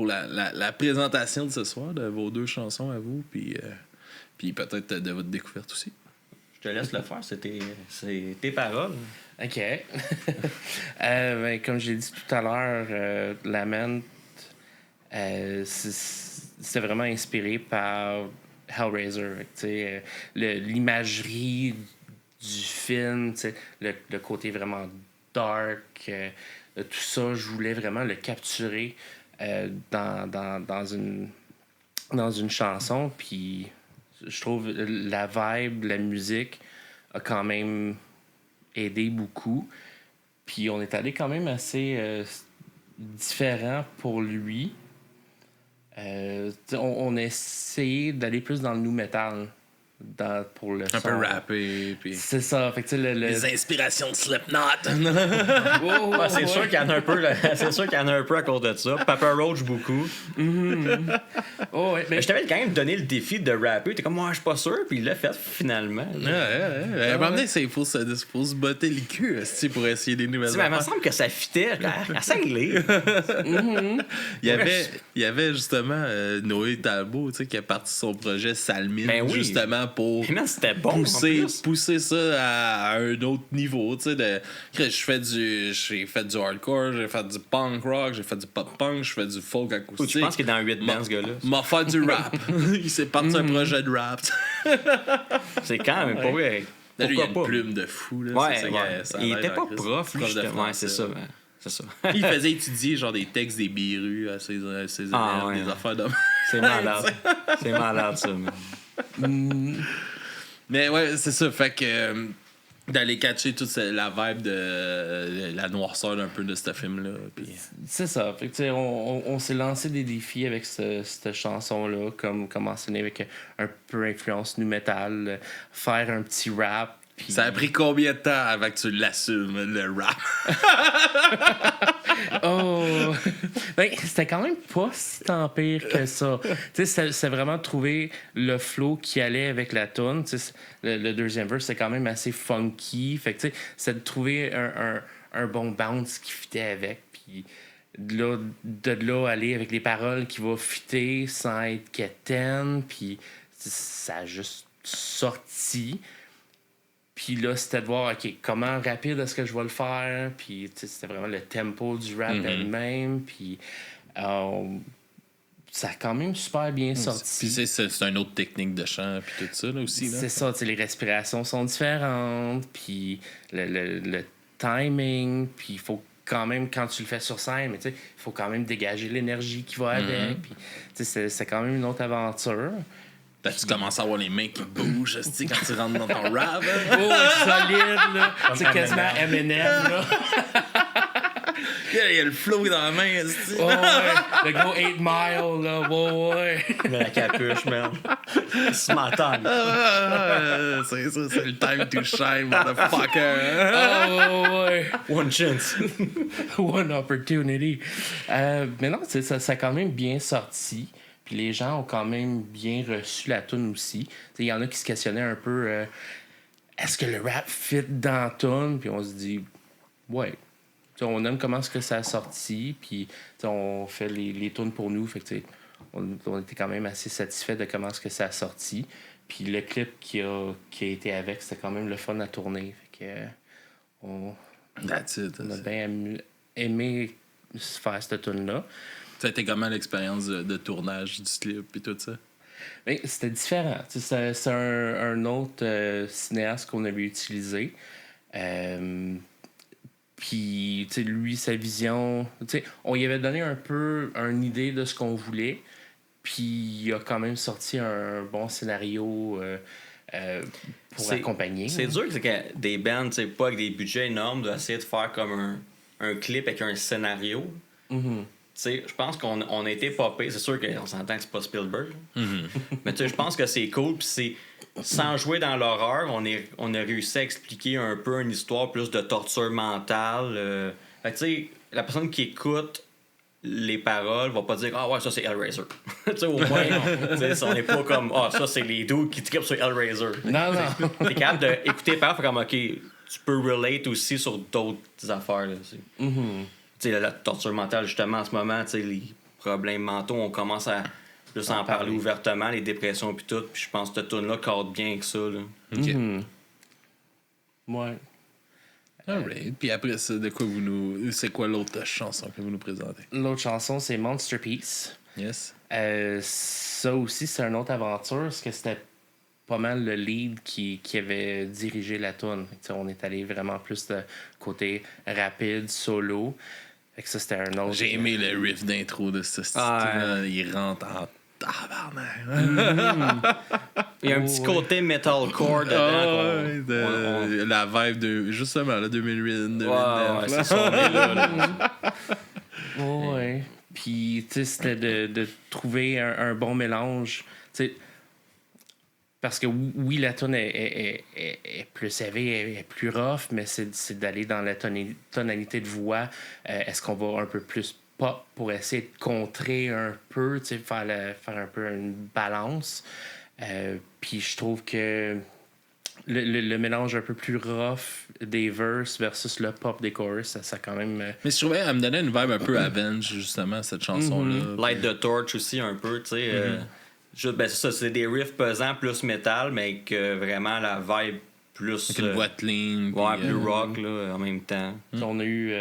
la présentation de ce soir, de vos 2 chansons à vous, puis peut-être de votre découverte aussi. Je te laisse le faire, c'est tes paroles. OK. Ben, comme j'ai dit tout à l'heure, Lament, c'était vraiment inspiré par Hellraiser. L'imagerie du film, le côté vraiment dark, tout ça, je voulais vraiment le capturer dans une chanson. Puis je trouve la vibe, la musique a quand même aidé beaucoup. Puis on est allé quand même assez différent pour lui. On a essayé d'aller plus dans le nu metal pour le Un peu rappé, puis... C'est ça. Fait que, Les inspirations de Slipknot. C'est sûr qu'il y en a un peu, c'est sûr qu'il y en a un peu à cause de ça. Papa Roach, beaucoup. Oh, ouais, Mais je t'avais quand même donné le défi de rapper. T'es comme, moi, je suis pas sûr. Puis il l'a fait finalement. À un moment donné, il faut se botter les culs pour essayer des nouvelles Il me semble que ça fitait. Essaye-les. Il y avait justement Noé Talbot qui a parti son projet Salmine, Ben oui. justement pour Man, c'était bon. pousser ça à un autre niveau. J'ai fait du hardcore, j'ai fait du punk rock, j'ai fait du pop punk, j'ai fait du folk acoustique. Tu penses qu'il est dans 8 bands, ce gars-là? M'a fait du rap. Il s'est parti un projet de rap. C'est quand même pas vrai. Là, lui, il y a Pourquoi une pas? plume de fou. Là. Ouais, C'est ça, ouais. ça a Il l'air était en pas Christ. prof, lui, de justement. Ouais, français. c'est ça. C'est ça. Il faisait étudier genre des textes des birus à ses élèves, ouais. des affaires de... C'est malade. C'est malade, ça. Man. Mais ouais, c'est ça. Fait que d'aller catcher toute la vibe de la noirceur un peu de ce film-là. Puis... C'est ça. Fait que, on s'est lancé des défis avec cette chanson-là, comme mentionné, avec un peu influence nu metal, faire un petit rap. Puis... Ça a pris combien de temps avant que tu l'assumes, le rap? Oh! Ben, c'était quand même pas si tant pire que ça. C'est vraiment trouver le flow qui allait avec la tune. Le deuxième verse, c'est quand même assez funky. Fait que, c'est de trouver un bon bounce qui fitait avec. Puis de là, aller avec les paroles qui vont fitter sans être quétaine. Puis ça a juste sorti. Puis là, c'était de voir, OK, comment rapide est-ce que je vais le faire? Puis, c'était vraiment le tempo du rap elle-même. Puis, ça a quand même super bien sorti. Puis, c'est une autre technique de chant, puis tout ça, là, aussi. Là. C'est ça, les respirations sont différentes. Puis, le timing. Puis, il faut quand même, quand tu le fais sur scène, mais il faut quand même dégager l'énergie qui va avec. Puis, c'est quand même une autre aventure. Là, tu commences à avoir les mains qui bougent quand tu rentres dans ton rap. Oh, solide, là. C'est quasiment Eminem, là. Il y a le flow dans la main, esti. Ouais, le gros 8 Mile, là, ouais. La capuche, man. C'est ma table. C'est ça, c'est le time to shine, motherfucker. Oh, ouais. One chance. One opportunity. Mais non, ça a quand même bien sorti. Puis les gens ont quand même bien reçu la tune aussi. Il y en a qui se questionnaient un peu est-ce que le rap fit dans la tune? Puis on se dit ouais. T'sais, on aime comment est-ce que ça a sorti. Puis on fait les tunes pour nous. Fait que, on était quand même assez satisfait de comment est-ce que ça a sorti. Puis le clip qui a été avec, c'était quand même le fun à tourner. Fait que on a bien aimé faire cette tune-là. Ça a été comment l'expérience de tournage du clip et tout ça? Mais c'était différent. C'est un autre cinéaste qu'on avait utilisé. Puis, lui, sa vision... on lui avait donné un peu une idée de ce qu'on voulait. Puis, il a quand même sorti un bon scénario pour accompagner. C'est dur que des bands, pas avec des budgets énormes, d'essayer de faire comme un clip avec un scénario. Mm-hmm. Je pense qu'on a été popé. C'est sûr qu'on s'entend que c'est pas Spielberg. Mm-hmm. Mais je pense que c'est cool. Puis sans jouer dans l'horreur, on a réussi à expliquer un peu une histoire plus de torture mentale. La personne qui écoute les paroles va pas dire ah ouais, ça c'est Hellraiser. Au moins, on n'est pas comme ah, ça c'est les dudes qui trippent sur Hellraiser. Non. T'es capable d'écouter les paroles, comme ok, tu peux relate aussi sur d'autres affaires. Là, la torture mentale, justement, en ce moment, les problèmes mentaux, on commence à plus en parler ouvertement, les dépressions puis tout. Puis je pense que cette tune-là cadre bien que ça. Là. OK. Mm-hmm. Ouais. Alright. Puis après ça, c'est quoi l'autre chanson que vous nous présentez? L'autre chanson, c'est Monsterpiece. Yes. Ça aussi, c'est une autre aventure, parce que c'était pas mal le lead qui avait dirigé la tune. On est allé vraiment plus de côté rapide, solo. Fait que ça, c'était un autre... J'ai aimé le riff d'intro de ce style-là. Il rentre en tabarnak. Il y a un petit côté metalcore dedans. La vibe de, justement, là, 2008, 2009. Ouais, c'est ça, on est là. Ouais. Puis, c'était de trouver un bon mélange. Parce que oui, la tune est plus élevée, est plus rough, mais c'est d'aller dans la tonalité de voix. Est-ce qu'on va un peu plus pop pour essayer de contrer un peu, faire un peu une balance? Puis je trouve que le mélange un peu plus rough des verses versus le pop des chorus, ça quand même... Mais je trouvais qu'elle me donnait une vibe un peu Avenge, justement, cette chanson-là. Light the Torch aussi, un peu, tu sais... c'est des riffs pesants plus métal, mais que vraiment la vibe plus... Avec une voix clean. Ouais, plus rock, là, en même temps. On a eu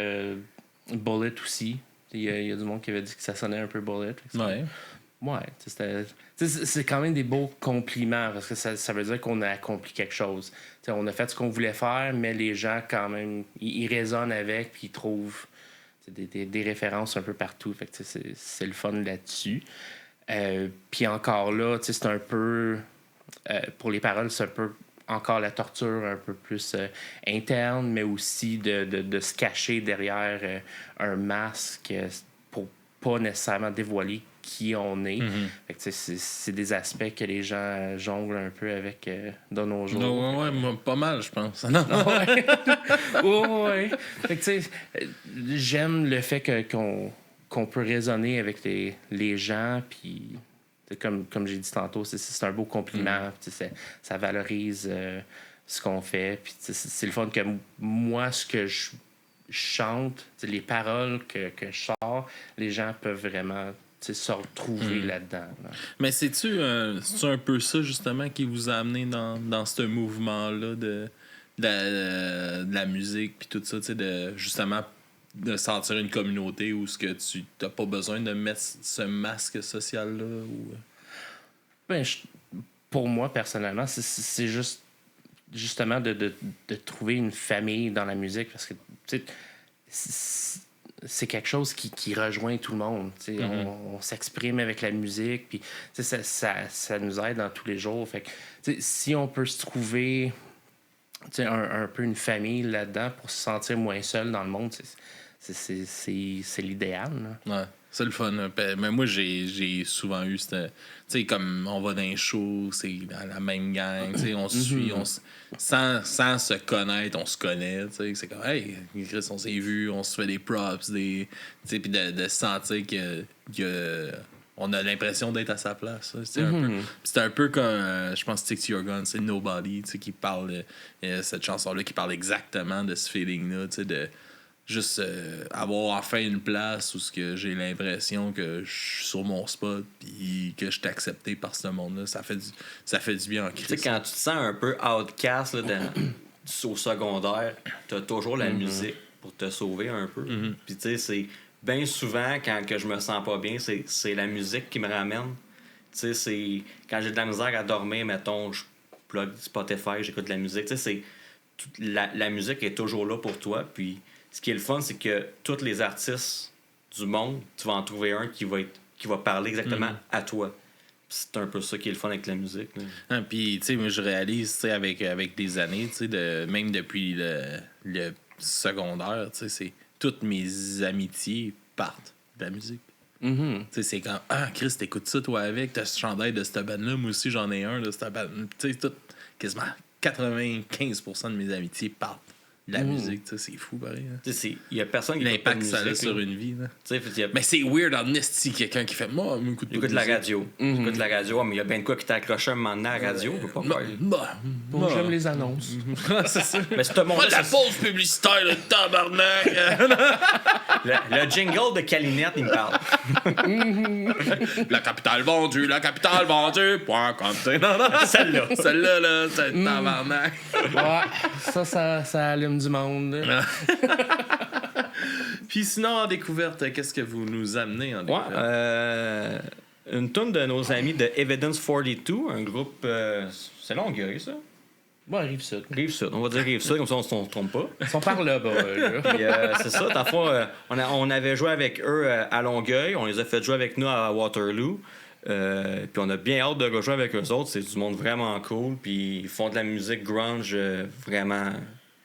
Bullet aussi. Il y a du monde qui avait dit que ça sonnait un peu Bullet. Ouais, c'est quand même des beaux compliments, parce que ça veut dire qu'on a accompli quelque chose. T'sais, on a fait ce qu'on voulait faire, mais les gens, quand même, ils résonnent avec, puis ils trouvent des références un peu partout. Fait que c'est le fun là-dessus. Puis encore là, c'est un peu... pour les paroles, c'est un peu encore la torture un peu plus interne, mais aussi de se cacher derrière un masque pour pas nécessairement dévoiler qui on est. Fait que, c'est des aspects que les gens jonglent un peu avec de nos jours. Ouais, pas mal, je pense. Non. Ouais. Fait que, j'aime le fait qu'on peut raisonner avec les gens, puis comme j'ai dit tantôt, c'est un beau compliment, ça valorise ce qu'on fait, puis c'est le fun que moi, ce que je chante, les paroles que je sors, les gens peuvent vraiment se retrouver là-dedans. Là. Mais c'est-tu un peu ça, justement, qui vous a amené dans ce mouvement-là de la musique, puis tout ça, justement de sentir une communauté où ce que tu n'as pas besoin de mettre ce masque social-là? Ou... Ben, pour moi, personnellement, c'est justement de trouver une famille dans la musique, parce que c'est quelque chose qui rejoint tout le monde. On s'exprime avec la musique, puis ça nous aide dans tous les jours. Fait que, si on peut se trouver un peu une famille là-dedans pour se sentir moins seul dans le monde, c'est l'idéal. Là. Ouais, c'est le fun. Mais moi, j'ai souvent eu cette. Tu sais, comme on va dans un show, c'est dans la même gang, tu sais, on se suit, sans se connaître, on se connaît, tu sais. C'est comme, hey, Chris, on s'est vu, on se fait des props, tu sais, puis de sentir que on a l'impression d'être à sa place. C'est un peu comme, je pense, Stick to Your Gun, c'est Nobody, tu sais, qui parle, cette chanson-là, qui parle exactement de ce feeling-là, tu sais, de juste avoir enfin une place où j'ai l'impression que je suis sur mon spot puis que je suis accepté par ce monde-là. Ça fait du bien en crise. Tu sais, quand tu te sens un peu outcast là, au secondaire, t'as toujours la musique pour te sauver un peu. Puis tu sais, c'est bien souvent, quand que je me sens pas bien, c'est la musique qui me ramène. Tu sais, c'est quand j'ai de la misère à dormir, mettons, je plug Spotify, j'écoute de la musique. Tu sais, la musique est toujours là pour toi. Puis ce qui est le fun, c'est que tous les artistes du monde, tu vas en trouver un qui va parler exactement à toi. C'est un peu ça qui est le fun avec la musique. Puis, tu sais, moi, je réalise, tu sais, avec des années, tu sais, même depuis le secondaire, tu sais, c'est toutes mes amitiés partent de la musique. Tu sais, c'est quand, Chris, t'écoutes ça, toi, avec, t'as ce chandail de cette bande-là, moi aussi, j'en ai un de cette bande. Tu sais, quasiment 95% de mes amitiés partent. La musique, tu sais, c'est fou, pareil. Il y a personne qui l'impact que ça a sur une vie. Là. A... Mais c'est weird en esti, quelqu'un qui fait moi, écoute la radio. Écoute la radio, mais il y a bien de quoi qui t'a accroché un moment donné à la radio. Bon, j'aime les annonces. C'est ça. Mais c'est moi, la pause publicitaire, le tabarnak. le jingle de Calinette, il me parle. La capitale vendue, point com. Celle-là. Celle-là, là, c'est le tabarnak. Ouais, ça allume du monde. Puis sinon, en découverte, qu'est-ce que vous nous amenez en découverte? Une toune de nos amis de Evidence 42, un groupe... c'est Longueuil, ça? Ouais, Rive-Sud. Rive-Sud, on va dire Rive-Sud, comme ça on ne se trompe pas. Ils sont par là, c'est ça, dans le fond, on avait joué avec eux à Longueuil, on les a fait jouer avec nous à Waterloo. Puis on a bien hâte de rejouer avec eux autres. C'est du monde vraiment cool. Puis ils font de la musique grunge vraiment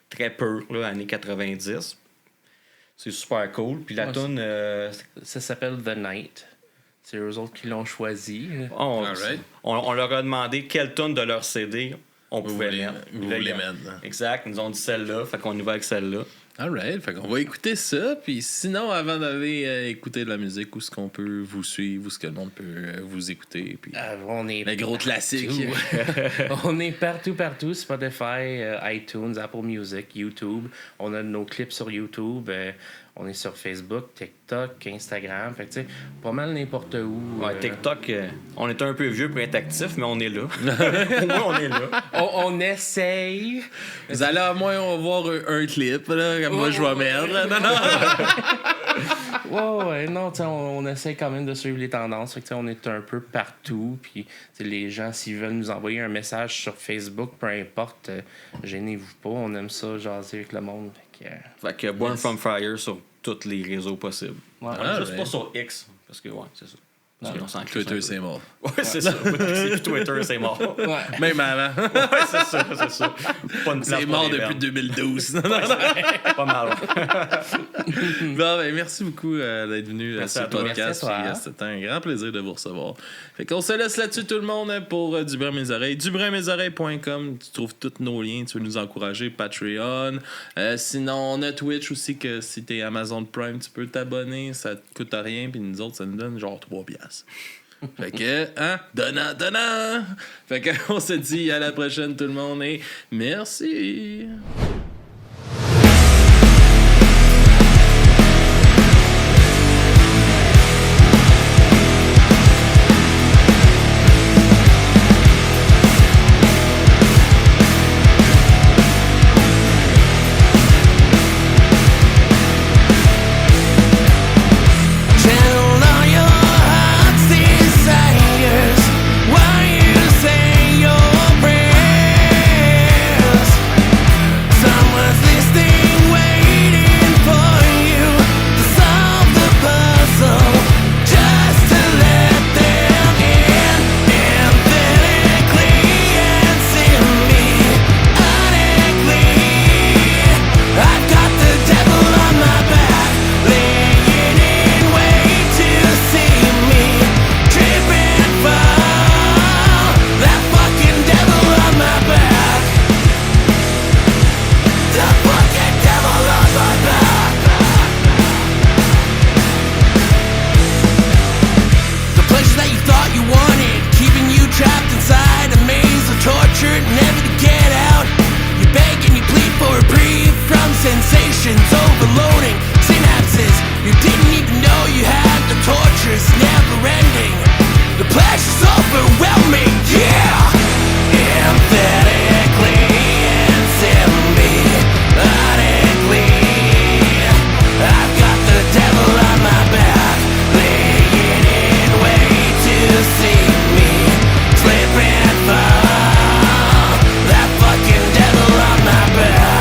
très pure, là, années 90. C'est super cool. Puis la tune... ça s'appelle The Night. C'est eux autres qui l'ont choisi. On leur a demandé quelle tune de leur CD on pouvait mettre. Vous voulez mettre. Exact. Ils nous ont dit celle-là. Fait qu'on y va avec celle-là. Alright, fait qu'on va écouter ça. Puis sinon, avant d'aller écouter de la musique, où est-ce qu'on peut vous suivre, où est-ce que le monde peut vous écouter? Puis on est les gros classiques. On est partout. Spotify, iTunes, Apple Music, YouTube. On a nos clips sur YouTube. On est sur Facebook, TikTok, Instagram. Fait que, tu sais, pas mal n'importe où. Ouais, TikTok, on est un peu vieux pour être actif, mais on est là. Au moins, on est là. On essaye. Vous allez à moins voir un clip, là, comme moi, je vais mettre. Non, on essaie quand même de suivre les tendances. Fait que, on est un peu partout. Puis les gens, s'ils veulent nous envoyer un message sur Facebook, peu importe, gênez-vous pas. On aime ça, jaser avec le monde. Fait que Born from Fire sur tous les réseaux possibles. Juste pas sur X, parce que c'est ça. Twitter, c'est mort. Ouais, c'est ça. Twitter, c'est mort. Ouais. Même avant. Ouais, c'est ça. Pas une place c'est mort depuis 2012. Pas mal. Bon, merci beaucoup d'être venu à ce podcast. C'était un grand plaisir de vous recevoir. Fait qu'on se laisse là-dessus tout le monde pour Du Bruit à mes oreilles. DuBruitMesOreilles.com. Tu trouves tous nos liens. Tu veux nous encourager. Patreon. Sinon, on a Twitch aussi, que si t'es Amazon Prime, tu peux t'abonner. Ça te coûte rien. Puis nous autres, ça nous donne genre 3$. Fait que, donnant. Fait que, on se dit à la prochaine tout le monde et merci. Some emotions overloading synapses. You didn't even know you had the tortures never ending. The pleasure's overwhelming, yeah. Emphatically and symbiotically, I've got the devil on my back, laying in wait to see me slip and fall. That fucking devil on my back.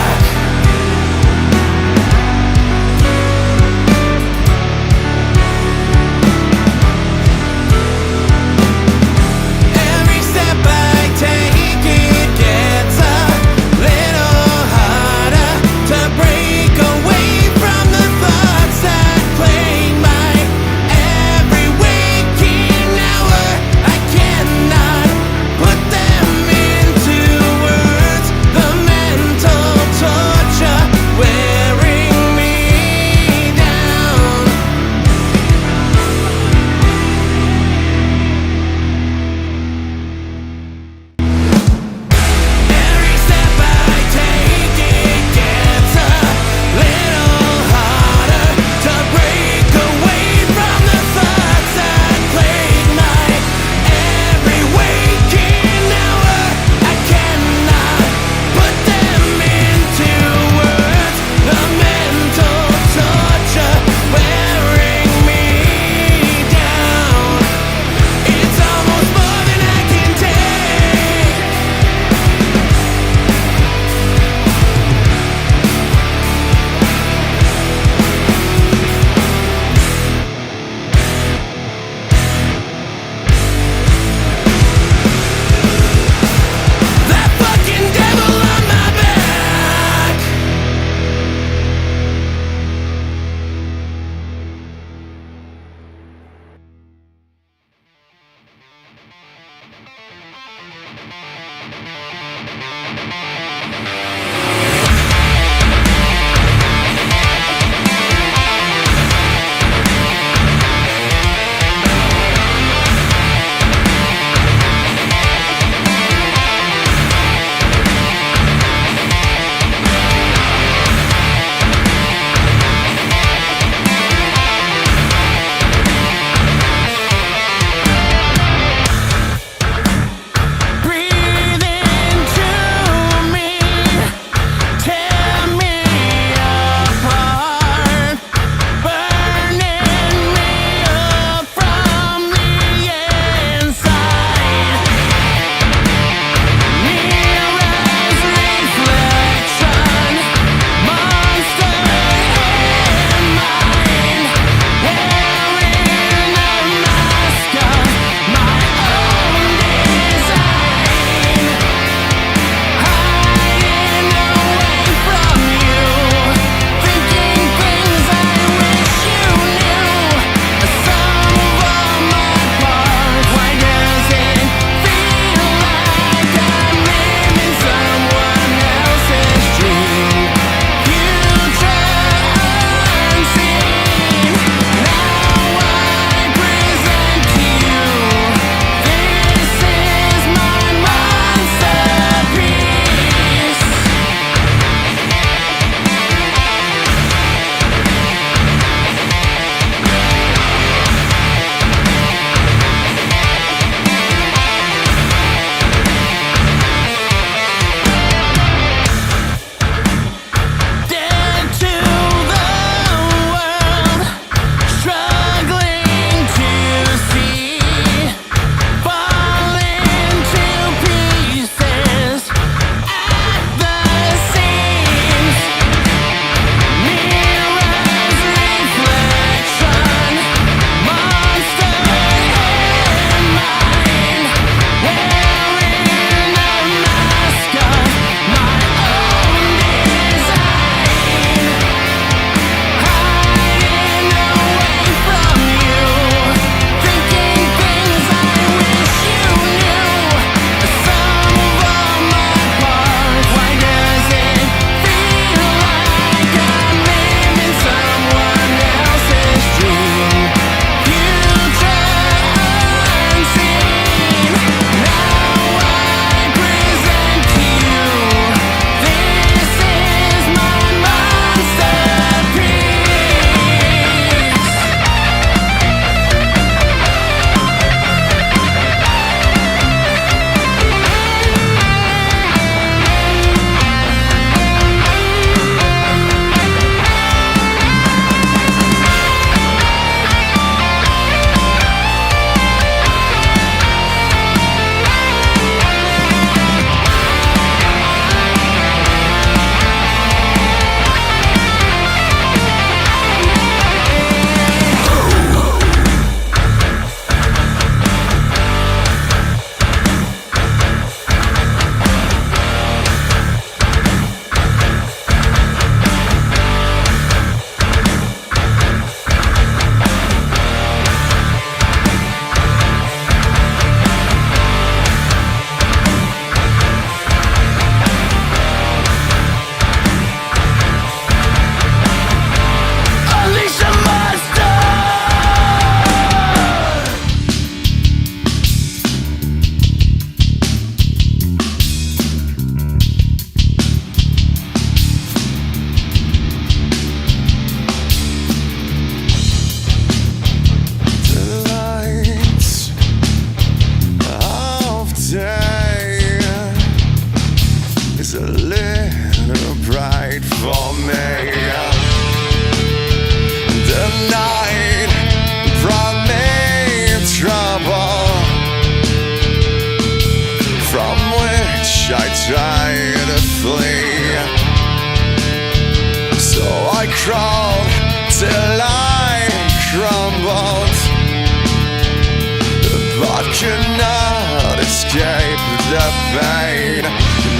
the pain.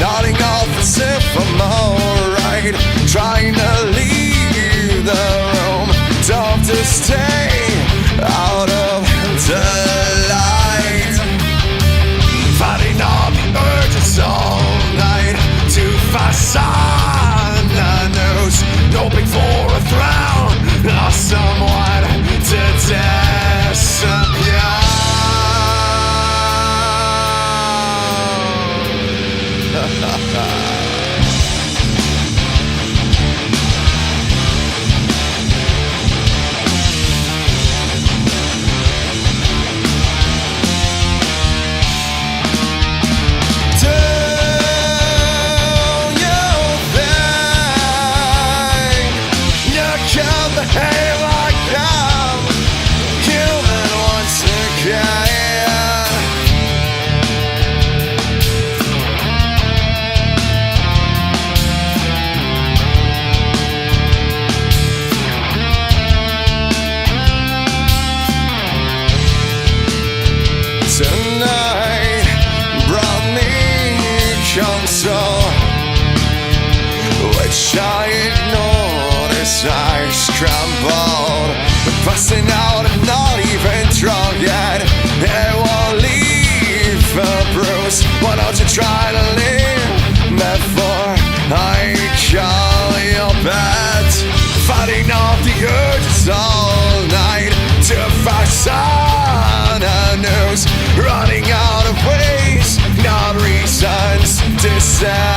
Nodding off as if I'm alright. Trying to leave the room. Tough to stay out of the light. Fighting all the urges all night to fasten the news. Hoping for a throne or someone to disappear. Tonight brought me console, which I ignored as I scrambled. Busting out, I'm not even drunk yet. It won't leave a bruise. Why don't you try to leave before I call your bed? Fighting off the urges all night to fasten a noose. Running out of ways, not reasons to say.